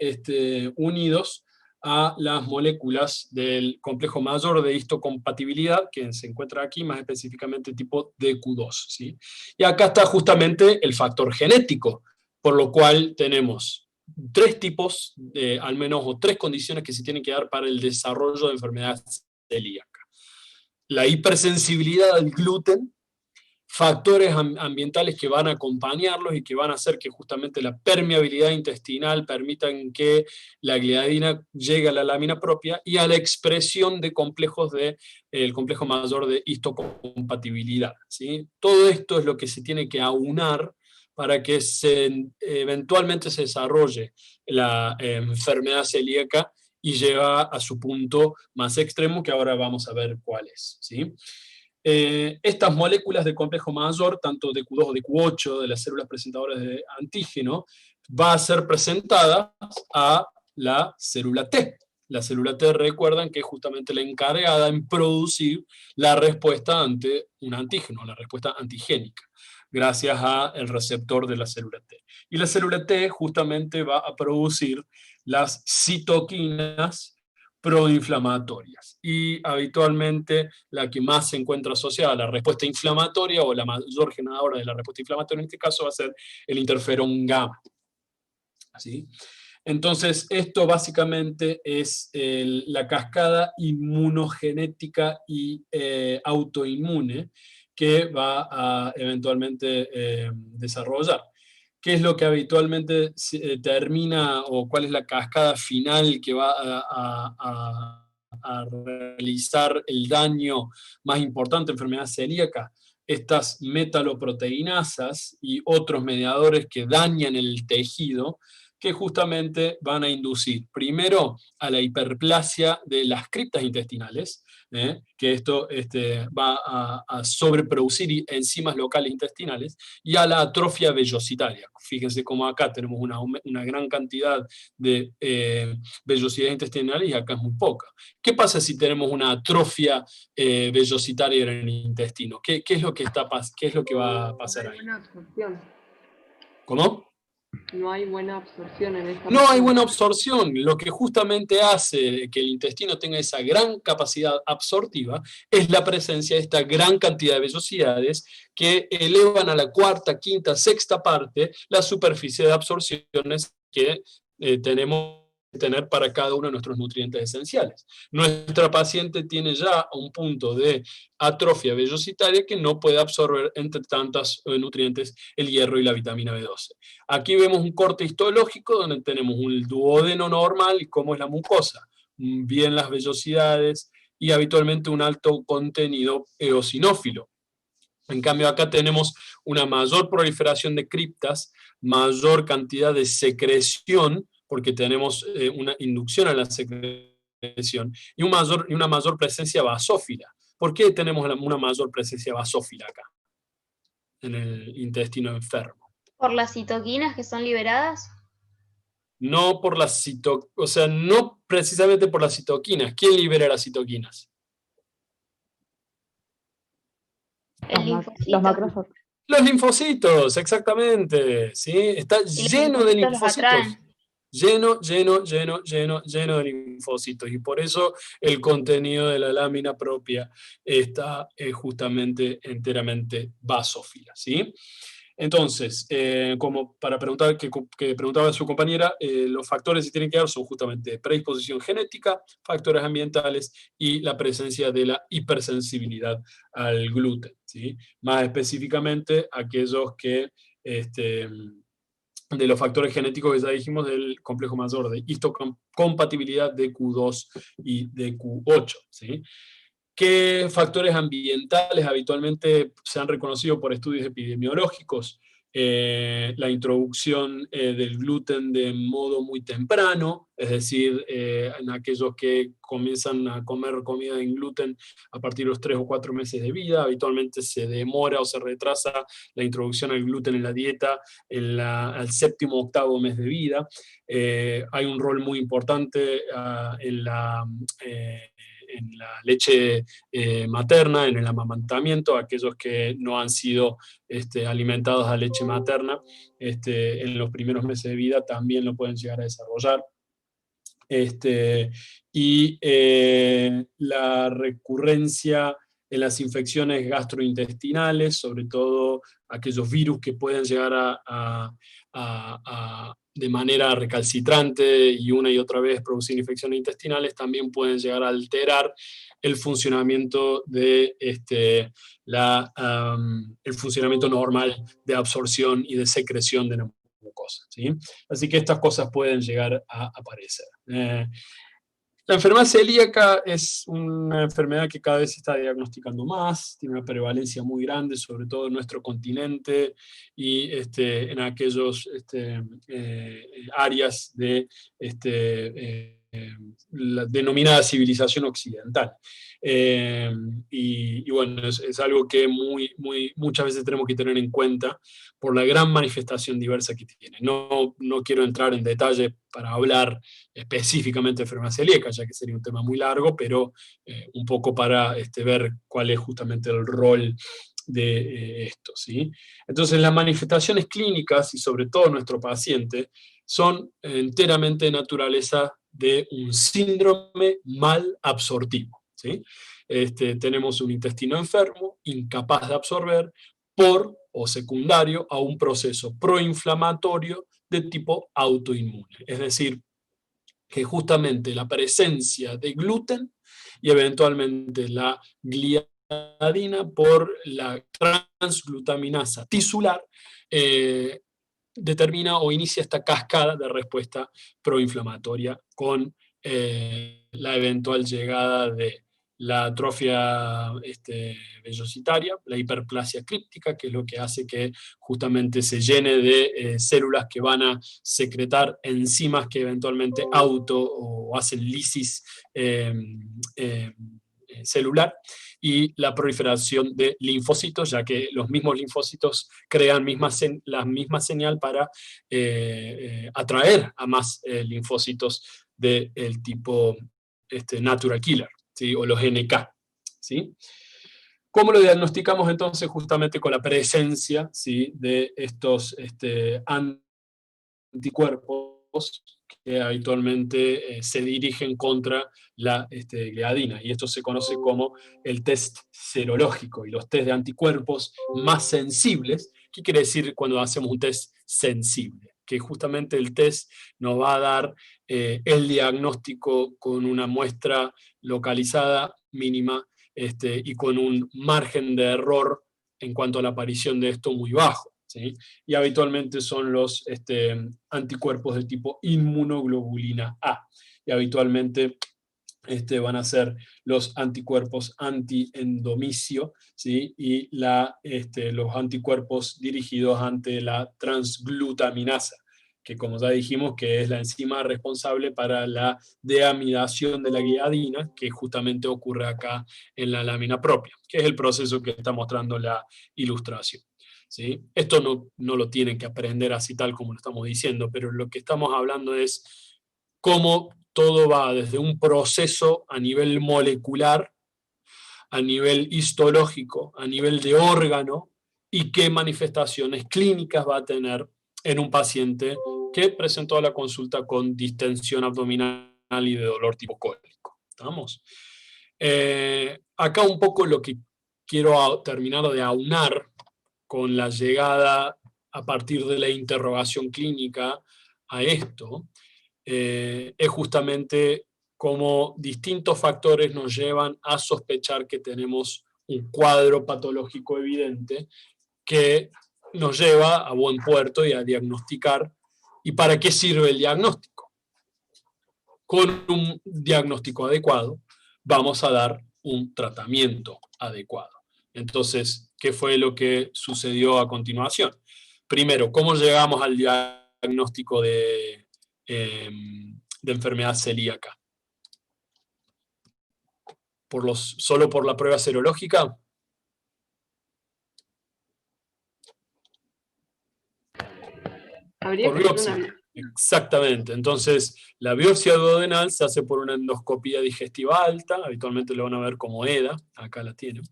unidos a las moléculas del complejo mayor de histocompatibilidad, que se encuentra aquí, más específicamente tipo DQ2, ¿sí? Y acá está justamente el factor genético, por lo cual tenemos tres tipos, al menos, o tres condiciones que se tienen que dar para el desarrollo de enfermedad celíaca. La hipersensibilidad al gluten, factores ambientales que van a acompañarlos y que van a hacer que justamente la permeabilidad intestinal permitan que la gliadina llegue a la lámina propia, y a la expresión de complejos del complejo mayor de histocompatibilidad, ¿sí? Todo esto es lo que se tiene que aunar para que eventualmente se desarrolle la enfermedad celíaca y llega a su punto más extremo, que ahora vamos a ver cuál es, ¿sí? Estas moléculas del complejo mayor, tanto DQ2 o DQ8, de las células presentadoras de antígeno, va a ser presentada a la célula T. La célula T, recuerdan que es justamente la encargada en producir la respuesta ante un antígeno, la respuesta antigénica, gracias al receptor de la célula T. Y la célula T justamente va a producir las citoquinas proinflamatorias, y habitualmente la que más se encuentra asociada a la respuesta inflamatoria, o la mayor generadora de la respuesta inflamatoria en este caso, va a ser el interferón gamma, ¿sí? Entonces, esto básicamente es la cascada inmunogenética y autoinmune que va a eventualmente desarrollar. ¿qué es lo que habitualmente termina, o cuál es la cascada final que va a realizar el daño más importante en enfermedad celíaca? Estas metaloproteinasas y otros mediadores que dañan el tejido, que justamente van a inducir primero a la hiperplasia de las criptas intestinales, que esto va a sobreproducir enzimas locales intestinales, y a la atrofia vellositaria. Fíjense cómo acá tenemos una gran cantidad de vellosidades intestinales y acá es muy poca. ¿Qué pasa si tenemos una atrofia vellositaria en el intestino? ¿Qué es lo que va a pasar ahí? Buena absorción. ¿Cómo? No hay buena absorción en esta No hay región. buena absorción. Lo que justamente hace que el intestino tenga esa gran capacidad absortiva es la presencia de esta gran cantidad de vellosidades que elevan a la cuarta, quinta, sexta parte la superficie de absorciones que tenemos que tener para cada uno de nuestros nutrientes esenciales. Nuestra paciente tiene ya un punto de atrofia vellositaria que no puede absorber entre tantos nutrientes el hierro y la vitamina B12. Aquí vemos un corte histológico donde tenemos un duodeno normal y cómo es la mucosa, bien las vellosidades y habitualmente un alto contenido eosinófilo. En cambio acá tenemos una mayor proliferación de criptas, mayor cantidad de secreción, porque tenemos una inducción a la secreción, y una mayor presencia basófila. ¿Por qué tenemos una mayor presencia basófila acá, en el intestino enfermo? ¿Por las citoquinas que son liberadas? No por las no precisamente por las citoquinas. ¿Quién libera las citoquinas? El linfocito. Los macrófagos. Los linfocitos, exactamente. ¿Sí? Está lleno de linfocitos los linfocitos. atraen. Lleno de linfocitos. Y por eso el contenido de la lámina propia está justamente enteramente basófila. ¿Sí? Entonces, como para preguntar que preguntaba su compañera, los factores que tienen que ver son justamente predisposición genética, factores ambientales y la presencia de la hipersensibilidad al gluten, ¿sí? Más específicamente aquellos que, de los factores genéticos que ya dijimos del complejo mayor de histocompatibilidad de Q2 y de Q8, ¿sí? ¿Qué factores ambientales habitualmente se han reconocido por estudios epidemiológicos? La introducción del gluten de modo muy temprano, es decir, en aquellos que comienzan a comer comida en gluten a partir de los 3 o 4 meses de vida. Habitualmente se demora o se retrasa la introducción del gluten en la dieta al 7º o 8º mes de vida. Hay un rol muy importante en la leche materna, en el amamantamiento, aquellos que no han sido alimentados a leche materna en los primeros meses de vida también lo pueden llegar a desarrollar. La recurrencia en las infecciones gastrointestinales, sobre todo aquellos virus que pueden llegar de manera recalcitrante y una y otra vez producir infecciones intestinales, también pueden llegar a alterar el funcionamiento de el funcionamiento normal de absorción y de secreción de la mucosa, ¿sí? Así que estas cosas pueden llegar a aparecer. La enfermedad celíaca es una enfermedad que cada vez se está diagnosticando más, tiene una prevalencia muy grande, sobre todo en nuestro continente y en aquellos áreas de la denominada civilización occidental. Y bueno, es algo que muchas veces tenemos que tener en cuenta por la gran manifestación diversa que tiene. No quiero entrar en detalle para hablar específicamente de enfermedad celíaca, ya que sería un tema muy largo, pero un poco para ver cuál es justamente el rol de esto, ¿sí? Entonces las manifestaciones clínicas, y sobre todo nuestro paciente, son enteramente de naturaleza de un síndrome mal absortivo, ¿sí? Tenemos un intestino enfermo, incapaz de absorber, por o secundario a un proceso proinflamatorio de tipo autoinmune. Es decir, que justamente la presencia de gluten y eventualmente la gliadina por la transglutaminasa tisular determina o inicia esta cascada de respuesta proinflamatoria con la eventual llegada de la atrofia vellositaria, la hiperplasia críptica, que es lo que hace que justamente se llene de células que van a secretar enzimas que eventualmente o hacen lisis celular, y la proliferación de linfocitos, ya que los mismos linfocitos crean la misma señal para atraer a más linfocitos del tipo natural killer, ¿sí? O los NK. ¿Sí? ¿Cómo lo diagnosticamos entonces? Justamente con la presencia, ¿sí?, de estos anticuerpos que habitualmente se dirigen contra la gliadina, y esto se conoce como el test serológico, y los test de anticuerpos más sensibles. ¿Qué quiere decir cuando hacemos un test sensible? Que justamente el test nos va a dar el diagnóstico con una muestra localizada mínima y con un margen de error en cuanto a la aparición de esto muy bajo, ¿sí? Y habitualmente son los anticuerpos de tipo inmunoglobulina A, y habitualmente van a ser los anticuerpos antiendomicio, ¿sí? Y los anticuerpos dirigidos ante la transglutaminasa, que como ya dijimos que es la enzima responsable para la deamidación de la gliadina, que justamente ocurre acá en la lámina propia, que es el proceso que está mostrando la ilustración. ¿Sí? Esto no lo tienen que aprender así tal como lo estamos diciendo, pero lo que estamos hablando es cómo todo va desde un proceso a nivel molecular, a nivel histológico, a nivel de órgano, y qué manifestaciones clínicas va a tener en un paciente que presentó a la consulta con distensión abdominal y de dolor tipo cólico. ¿Estamos? Acá un poco lo que quiero terminar de aunar con la llegada a partir de la interrogación clínica a esto, es justamente cómo distintos factores nos llevan a sospechar que tenemos un cuadro patológico evidente que nos lleva a buen puerto y a diagnosticar. ¿Y para qué sirve el diagnóstico? Con un diagnóstico adecuado vamos a dar un tratamiento adecuado. Entonces, ¿qué fue lo que sucedió a continuación? Primero, ¿cómo llegamos al diagnóstico de enfermedad celíaca? ¿Solo por la prueba serológica? Habría Por que hacer biopsia. Exactamente. Entonces, la biopsia duodenal se hace por una endoscopía digestiva alta, habitualmente lo van a ver como EDA, acá la tienen.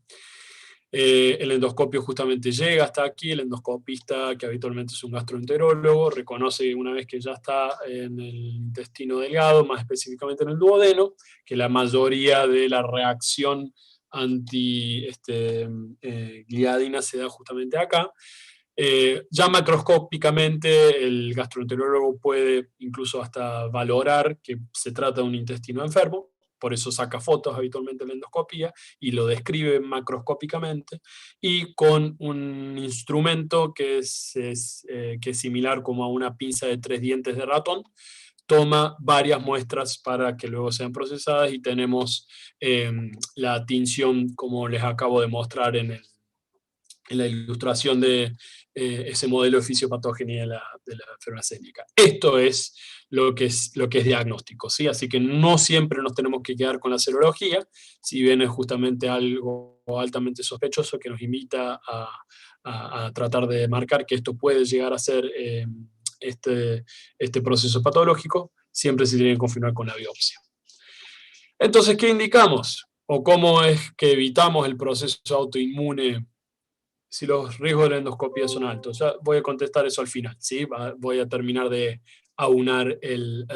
El endoscopio justamente llega hasta aquí, el endoscopista, que habitualmente es un gastroenterólogo, reconoce que una vez que ya está en el intestino delgado, más específicamente en el duodeno, que la mayoría de la reacción anti-gliadina se da justamente acá. Ya macroscópicamente el gastroenterólogo puede incluso hasta valorar que se trata de un intestino enfermo, por eso saca fotos habitualmente en la endoscopía y lo describe macroscópicamente, y con un instrumento que es similar como a una pinza de 3 dientes de ratón, toma varias muestras para que luego sean procesadas, y tenemos la tinción, como les acabo de mostrar en la ilustración de ese modelo de fisiopatogenia de la enfermedad celíaca. Esto es lo que es diagnóstico, ¿sí? Así que no siempre nos tenemos que quedar con la serología, si bien es justamente algo altamente sospechoso que nos invita a tratar de marcar que esto puede llegar a ser este proceso patológico, siempre se tiene que confirmar con la biopsia. Entonces, ¿qué indicamos? ¿O cómo es que evitamos el proceso autoinmune si los riesgos de la endoscopía son altos? Ya voy a contestar eso al final, ¿sí? Voy a terminar de aunar el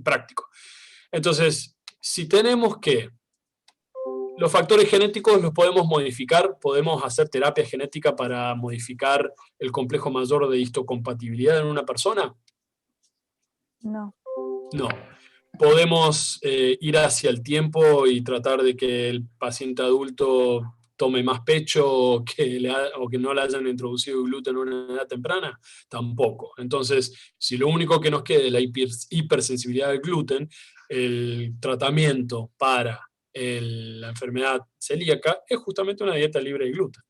práctico. Entonces, si tenemos que los factores genéticos los podemos modificar, podemos hacer terapia genética para modificar el complejo mayor de histocompatibilidad en una persona. No. No. Podemos ir hacia el tiempo y tratar de que el paciente adulto tome más pecho o que no le hayan introducido gluten en una edad temprana? Tampoco. Entonces, si lo único que nos queda es la hipersensibilidad al gluten, el tratamiento para la enfermedad celíaca es justamente una dieta libre de gluten.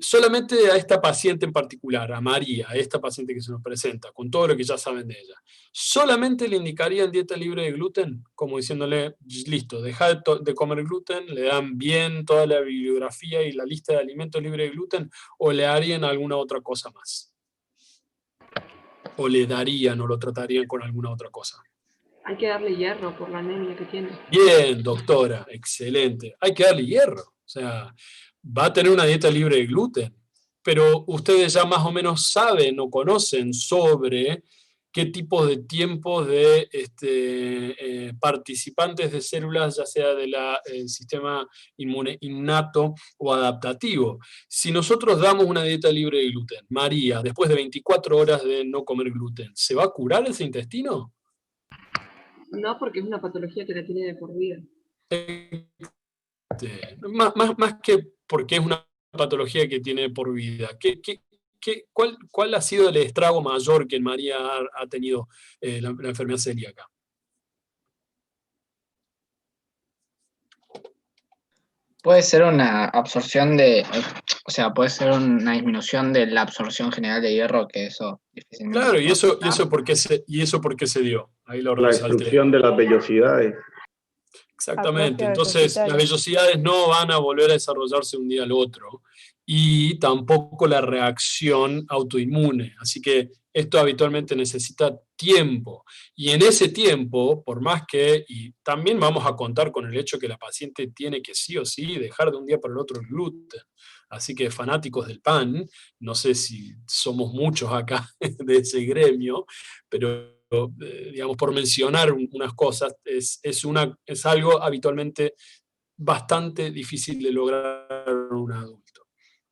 Solamente a esta paciente en particular, a María, a esta paciente que se nos presenta, con todo lo que ya saben de ella, solamente le indicarían dieta libre de gluten, como diciéndole, listo, deja de comer gluten, le dan bien toda la bibliografía y la lista de alimentos libres de gluten, o le harían alguna otra cosa más. O le darían o lo tratarían con alguna otra cosa. Hay que darle hierro por la anemia que tiene. Bien, doctora, excelente. Hay que darle hierro. O sea, va a tener una dieta libre de gluten, pero ustedes ya más o menos saben o conocen sobre qué tipos de tiempos de participantes de células, ya sea del sistema inmune innato o adaptativo. Si nosotros damos una dieta libre de gluten, María, después de 24 horas de no comer gluten, ¿se va a curar ese intestino? No, porque es una patología que la tiene de por vida. Más que porque es una patología que tiene por vida. ¿Cuál ha sido el estrago mayor que María ha tenido la enfermedad celíaca? Puede ser una absorción o sea, puede ser una disminución de la absorción general de hierro, que eso difícilmente Claro, se ¿y puede eso tratar. por qué se dio? Ahí lo La resalté. destrucción de las vellosidades. Exactamente, Atrofia entonces las vellositaria. vellosidades no van a volver a desarrollarse un día al otro y tampoco la reacción autoinmune, así que esto habitualmente necesita tiempo y en ese tiempo, por más que, y también vamos a contar con el hecho que la paciente tiene que sí o sí dejar de un día para el otro el gluten, así que fanáticos del pan, no sé si somos muchos acá de ese gremio, pero digamos, por mencionar unas cosas, es algo habitualmente bastante difícil de lograr en un adulto.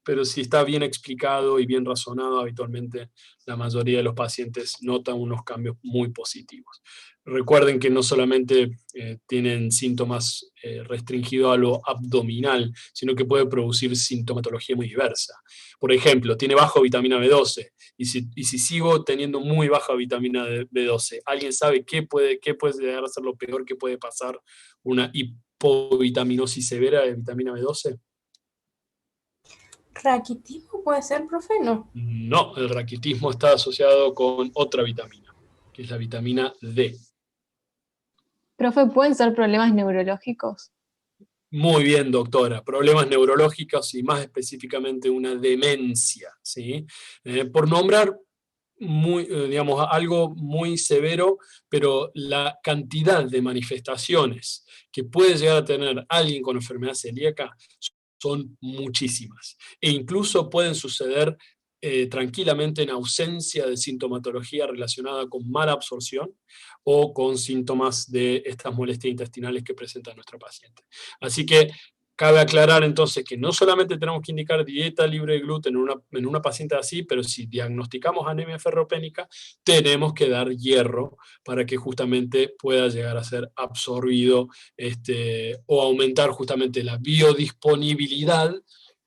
Pero si está bien explicado y bien razonado, habitualmente la mayoría de los pacientes notan unos cambios muy positivos. Recuerden que no solamente tienen síntomas restringidos a lo abdominal, sino que puede producir sintomatología muy diversa. Por ejemplo, tiene bajo vitamina B12, y si sigo teniendo muy baja vitamina B12, ¿alguien sabe qué puede llegar a ser lo peor que puede pasar una hipovitaminosis severa de vitamina B12? ¿Raquitismo puede ser, profe? No. No, el raquitismo está asociado con otra vitamina, que es la vitamina D. Profe, ¿pueden ser problemas neurológicos? Muy bien, doctora. Problemas neurológicos y más específicamente una demencia, ¿sí? Por nombrar digamos, algo muy severo, pero la cantidad de manifestaciones que puede llegar a tener alguien con enfermedad celíaca son muchísimas. E incluso pueden suceder tranquilamente en ausencia de sintomatología relacionada con mala absorción o con síntomas de estas molestias intestinales que presenta nuestra paciente. Así que cabe aclarar entonces que no solamente tenemos que indicar dieta libre de gluten en una paciente así, pero si diagnosticamos anemia ferropénica, tenemos que dar hierro para que justamente pueda llegar a ser absorbido o aumentar justamente la biodisponibilidad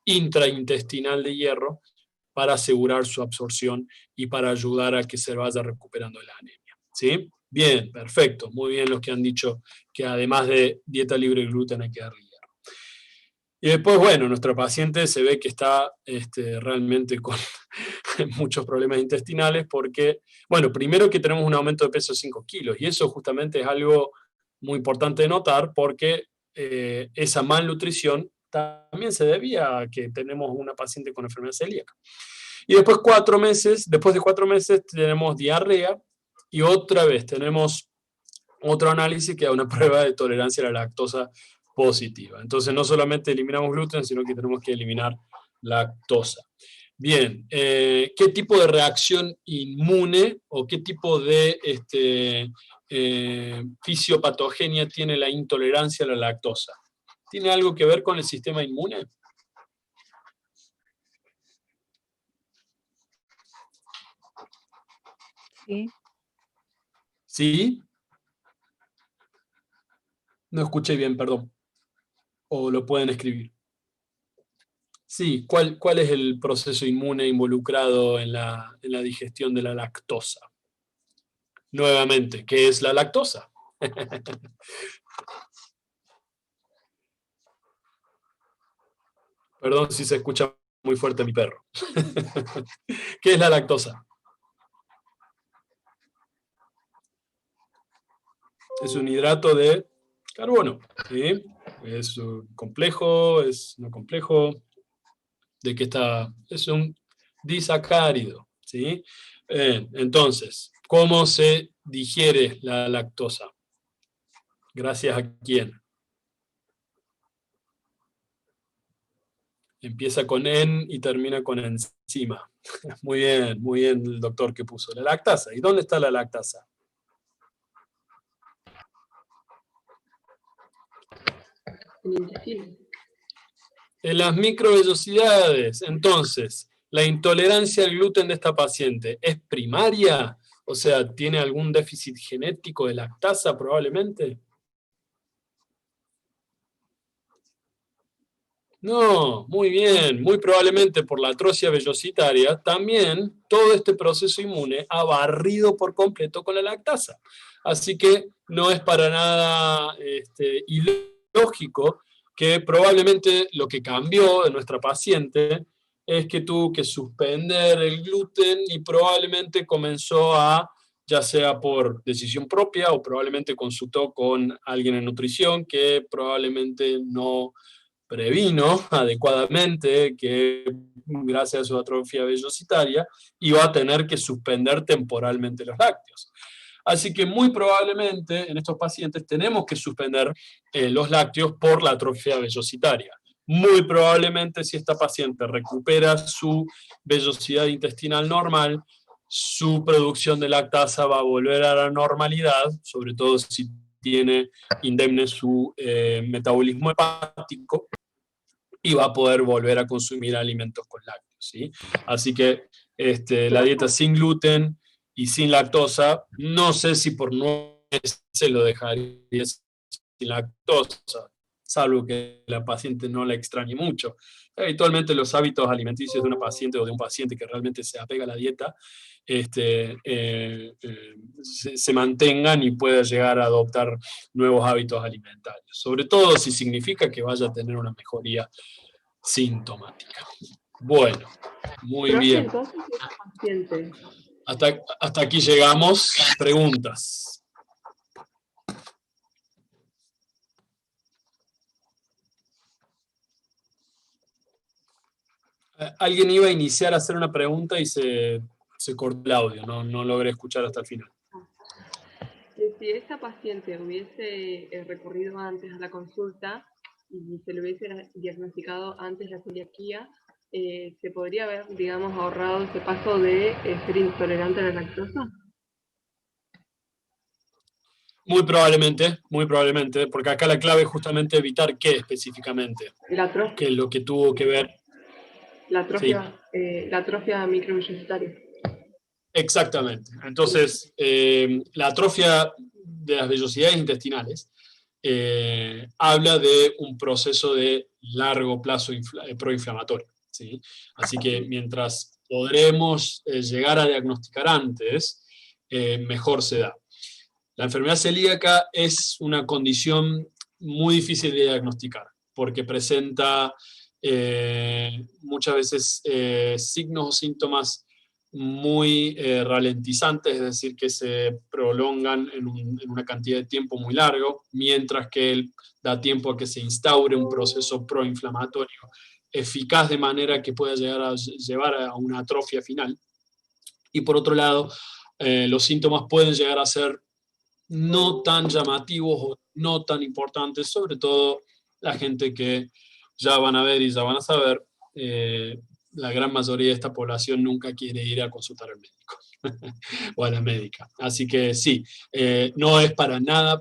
intraintestinal de hierro para asegurar su absorción y para ayudar a que se vaya recuperando la anemia. ¿Sí? Bien, perfecto. Muy bien los que han dicho que además de dieta libre de gluten hay que darle hierro. Y después, bueno, nuestra paciente se ve que está realmente con muchos problemas intestinales porque, bueno, primero que tenemos un aumento de peso de 5 kilos y eso justamente es algo muy importante de notar porque esa malnutrición también se debía a que tenemos una paciente con enfermedad celíaca. Y después después de 4 meses tenemos diarrea y otra vez tenemos otro análisis que da una prueba de tolerancia a la lactosa positiva. Entonces no solamente eliminamos gluten, sino que tenemos que eliminar lactosa. Bien, ¿qué tipo de reacción inmune o qué tipo de fisiopatogenia tiene la intolerancia a la lactosa? ¿Tiene algo que ver con el sistema inmune? Sí. ¿Sí? No escuché bien, perdón. O lo pueden escribir. Sí, ¿cuál es el proceso inmune involucrado en la digestión de la lactosa? Nuevamente, ¿qué es la lactosa? Perdón si se escucha muy fuerte mi perro. ¿Qué es la lactosa? Es un hidrato de carbono. ¿Sí? Es complejo, es no complejo. ¿De qué está? Es un disacárido. ¿Sí? Entonces, ¿cómo se digiere la lactosa? ¿Gracias a quién? Empieza con en y termina con enzima. Muy bien el doctor que puso. La lactasa. ¿Y dónde está la lactasa? En el intestino. En las microvellosidades. Entonces, ¿la intolerancia al gluten de esta paciente es primaria? O sea, ¿tiene algún déficit genético de lactasa probablemente? No, muy bien, muy probablemente por la atrofia vellositaria, también todo este proceso inmune ha barrido por completo con la lactasa. Así que no es para nada ilógico que probablemente lo que cambió de nuestra paciente es que tuvo que suspender el gluten y probablemente comenzó a, ya sea por decisión propia o probablemente consultó con alguien en nutrición que probablemente no previno adecuadamente que gracias a su atrofia vellositaria iba a tener que suspender temporalmente los lácteos. Así que muy probablemente en estos pacientes tenemos que suspender los lácteos por la atrofia vellositaria. Muy probablemente si esta paciente recupera su vellosidad intestinal normal, su producción de lactasa va a volver a la normalidad, sobre todo si tiene indemne su metabolismo hepático, y va a poder volver a consumir alimentos con lácteos, ¿sí? Así que la dieta sin gluten y sin lactosa, no sé si por 9 meses lo dejaría sin lactosa, salvo que la paciente no la extrañe mucho. Habitualmente los hábitos alimenticios de una paciente o de un paciente que realmente se apega a la dieta se mantengan y pueda llegar a adoptar nuevos hábitos alimentarios, sobre todo si significa que vaya a tener una mejoría sintomática. Bueno, muy Profe, bien. entonces esta paciente, Hasta aquí llegamos. Preguntas. Alguien iba a iniciar a hacer una pregunta y se cortó el audio, no logré escuchar hasta el final. si esta paciente hubiese recurrido antes a la consulta y se le hubiese diagnosticado antes la celiaquía, ¿se podría haber, digamos, ahorrado ese paso de ser intolerante a la lactosa? Muy probablemente, porque acá la clave es justamente evitar qué específicamente. La atrofia. Que es lo que tuvo que ver. La atrofia microvellositaria. Exactamente. Entonces, la atrofia de las vellosidades intestinales habla de un proceso de largo plazo proinflamatorio, ¿sí? Así que mientras podremos llegar a diagnosticar antes, mejor se da. La enfermedad celíaca es una condición muy difícil de diagnosticar, porque presenta muchas veces signos o síntomas muy ralentizantes, es decir, que se prolongan en una cantidad de tiempo muy largo, mientras que da tiempo a que se instaure un proceso proinflamatorio eficaz de manera que pueda llegar a llevar a una atrofia final. Y por otro lado, los síntomas pueden llegar a ser no tan llamativos o no tan importantes, sobre todo la gente que ya van a ver y ya van a saber, la gran mayoría de esta población nunca quiere ir a consultar al médico o a la médica. Así que sí, no es para nada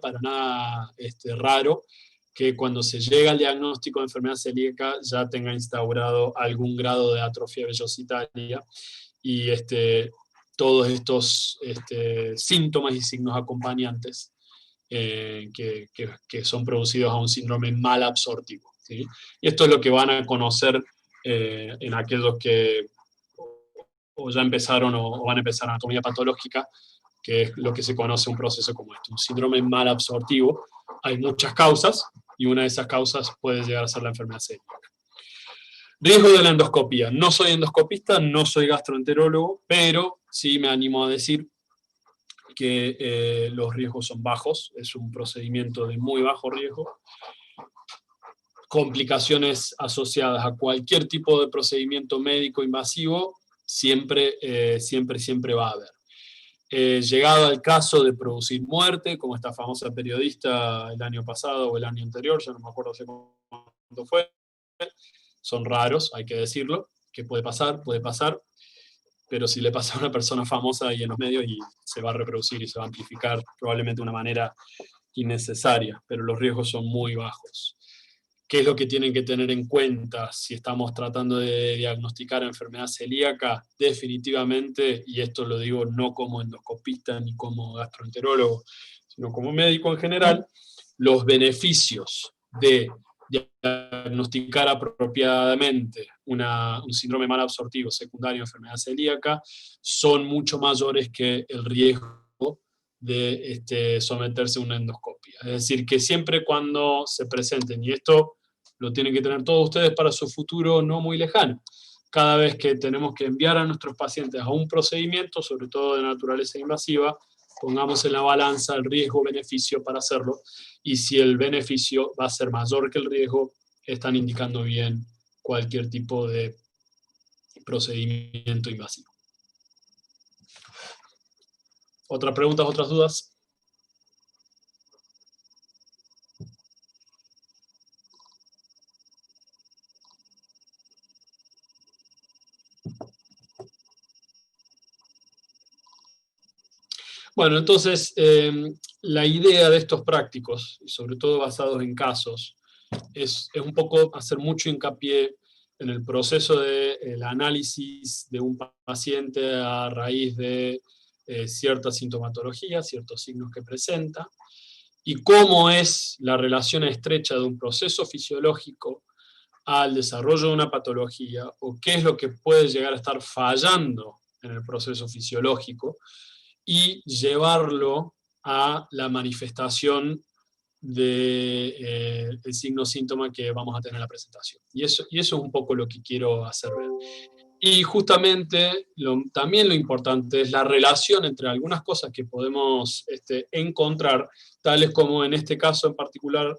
raro que cuando se llega al diagnóstico de enfermedad celíaca ya tenga instaurado algún grado de atrofia vellositaria y todos estos síntomas y signos acompañantes que son producidos a un síndrome malabsortivo, ¿sí? Y esto es lo que van a conocer en aquellos que o ya empezaron o van a empezar anatomía patológica, que es lo que se conoce un proceso como este, un síndrome malabsortivo. Hay muchas causas, y una de esas causas puede llegar a ser la enfermedad celíaca. Riesgo de la endoscopía. No soy endoscopista, no soy gastroenterólogo, pero sí me animo a decir que los riesgos son bajos, es un procedimiento de muy bajo riesgo. Complicaciones asociadas a cualquier tipo de procedimiento médico invasivo, siempre va a haber. Llegado al caso de producir muerte, como esta famosa periodista el año pasado o el año anterior, ya no me acuerdo hace cuándo fue, son raros, hay que decirlo, que puede pasar, pero si le pasa a una persona famosa ahí en los medios y se va a reproducir y se va a amplificar probablemente de una manera innecesaria, pero los riesgos son muy bajos. ¿Qué es lo que tienen que tener en cuenta si estamos tratando de diagnosticar enfermedad celíaca? Definitivamente, y esto lo digo no como endoscopista ni como gastroenterólogo, sino como médico en general, los beneficios de diagnosticar apropiadamente un síndrome malabsortivo secundario de enfermedad celíaca son mucho mayores que el riesgo de someterse a una endoscopia. Es decir, que siempre cuando se presenten, y esto lo tienen que tener todos ustedes para su futuro no muy lejano, cada vez que tenemos que enviar a nuestros pacientes a un procedimiento, sobre todo de naturaleza invasiva, pongamos en la balanza el riesgo-beneficio para hacerlo, y si el beneficio va a ser mayor que el riesgo, están indicando bien cualquier tipo de procedimiento invasivo. ¿Otras preguntas, otras dudas? Bueno, entonces, la idea de estos prácticos, y sobre todo basados en casos, es un poco hacer mucho hincapié en el proceso del análisis de un paciente a raíz de cierta sintomatología, ciertos signos que presenta, y cómo es la relación estrecha de un proceso fisiológico al desarrollo de una patología, o qué es lo que puede llegar a estar fallando en el proceso fisiológico, y llevarlo a la manifestación del signo-síntoma que vamos a tener en la presentación. Y eso es un poco lo que quiero hacer ver. Y justamente también lo importante es la relación entre algunas cosas que podemos encontrar, tales como en este caso en particular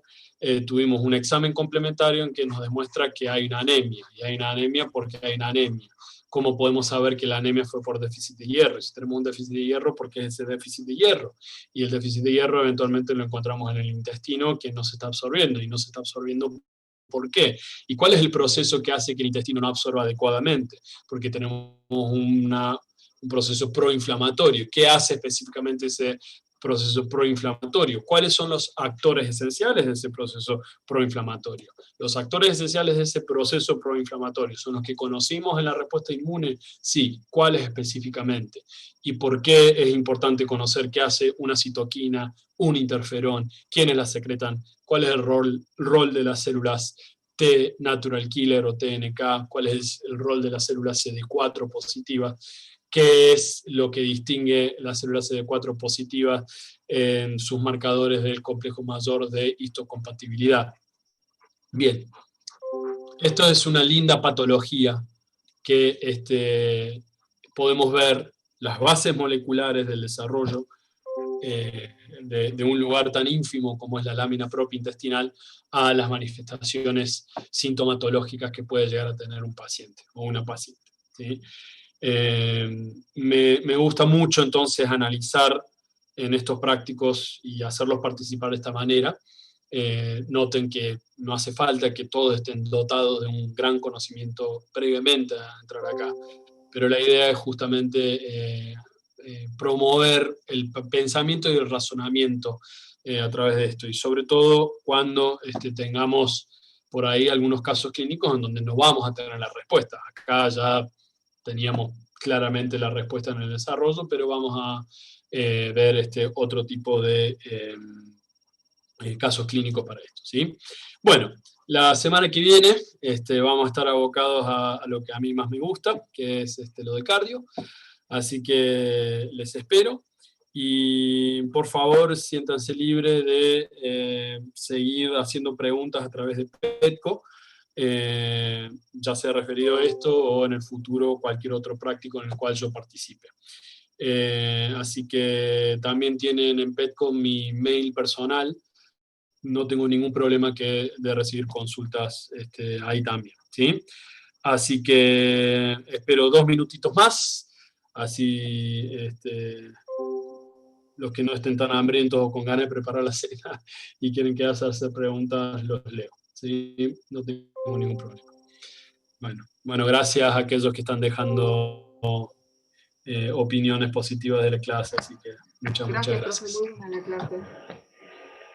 tuvimos un examen complementario en que nos demuestra que hay una anemia, y hay una anemia porque hay una anemia. ¿Cómo podemos saber que la anemia fue por déficit de hierro? Si tenemos un déficit de hierro, ¿por qué es ese déficit de hierro? Y el déficit de hierro eventualmente lo encontramos en el intestino, que no se está absorbiendo, y no se está absorbiendo. ¿Por qué? ¿Y cuál es el proceso que hace que el intestino no absorba adecuadamente? Porque tenemos un proceso proinflamatorio. ¿Qué hace específicamente ese proceso proinflamatorio? ¿Cuáles son los actores esenciales de ese proceso proinflamatorio? Los actores esenciales de ese proceso proinflamatorio son los que conocimos en la respuesta inmune. Sí, ¿cuáles específicamente? ¿Y por qué es importante conocer qué hace una citoquina, un interferón, quiénes las secretan, cuál es el rol de las células T natural killer o TNK, cuál es el rol de las células CD4 positivas, qué es lo que distingue las células CD4 positivas en sus marcadores del complejo mayor de histocompatibilidad. Bien, esto es una linda patología que podemos ver las bases moleculares del desarrollo de un lugar tan ínfimo como es la lámina propia intestinal a las manifestaciones sintomatológicas que puede llegar a tener un paciente o una paciente, ¿sí? Me gusta mucho entonces analizar en estos prácticos y hacerlos participar de esta manera. Noten que no hace falta que todos estén dotados de un gran conocimiento previamente a entrar acá, pero la idea es justamente promover el pensamiento y el razonamiento a través de esto, y sobre todo cuando tengamos por ahí algunos casos clínicos en donde no vamos a tener la respuesta. Acá ya teníamos claramente la respuesta en el desarrollo, pero vamos a ver otro tipo de casos clínicos para esto, ¿sí? Bueno, la semana que viene vamos a estar abocados a lo que a mí más me gusta, que es lo de cardio, así que les espero. Y por favor, siéntanse libres de seguir haciendo preguntas a través de Petco, ya sea referido a esto o en el futuro cualquier otro práctico en el cual yo participe. Así que también tienen en Petco mi mail personal. No tengo ningún problema de recibir consultas ahí también, ¿sí? Así que espero 2 minutitos más, así los que no estén tan hambrientos o con ganas de preparar la cena y quieren quedarse a hacer preguntas, los leo, ¿sí? No tengo ningún problema. Bueno, gracias a aquellos que están dejando opiniones positivas de la clase, así que muchas gracias. Profe, muy buena la clase.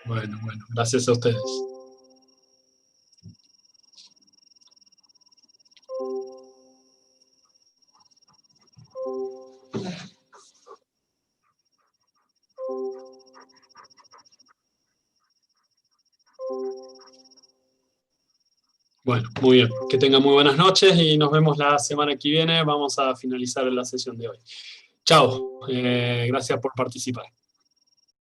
Bueno, gracias a ustedes. Bueno, muy bien. Que tengan muy buenas noches y nos vemos la semana que viene. Vamos a finalizar la sesión de hoy. Chao. Gracias por participar.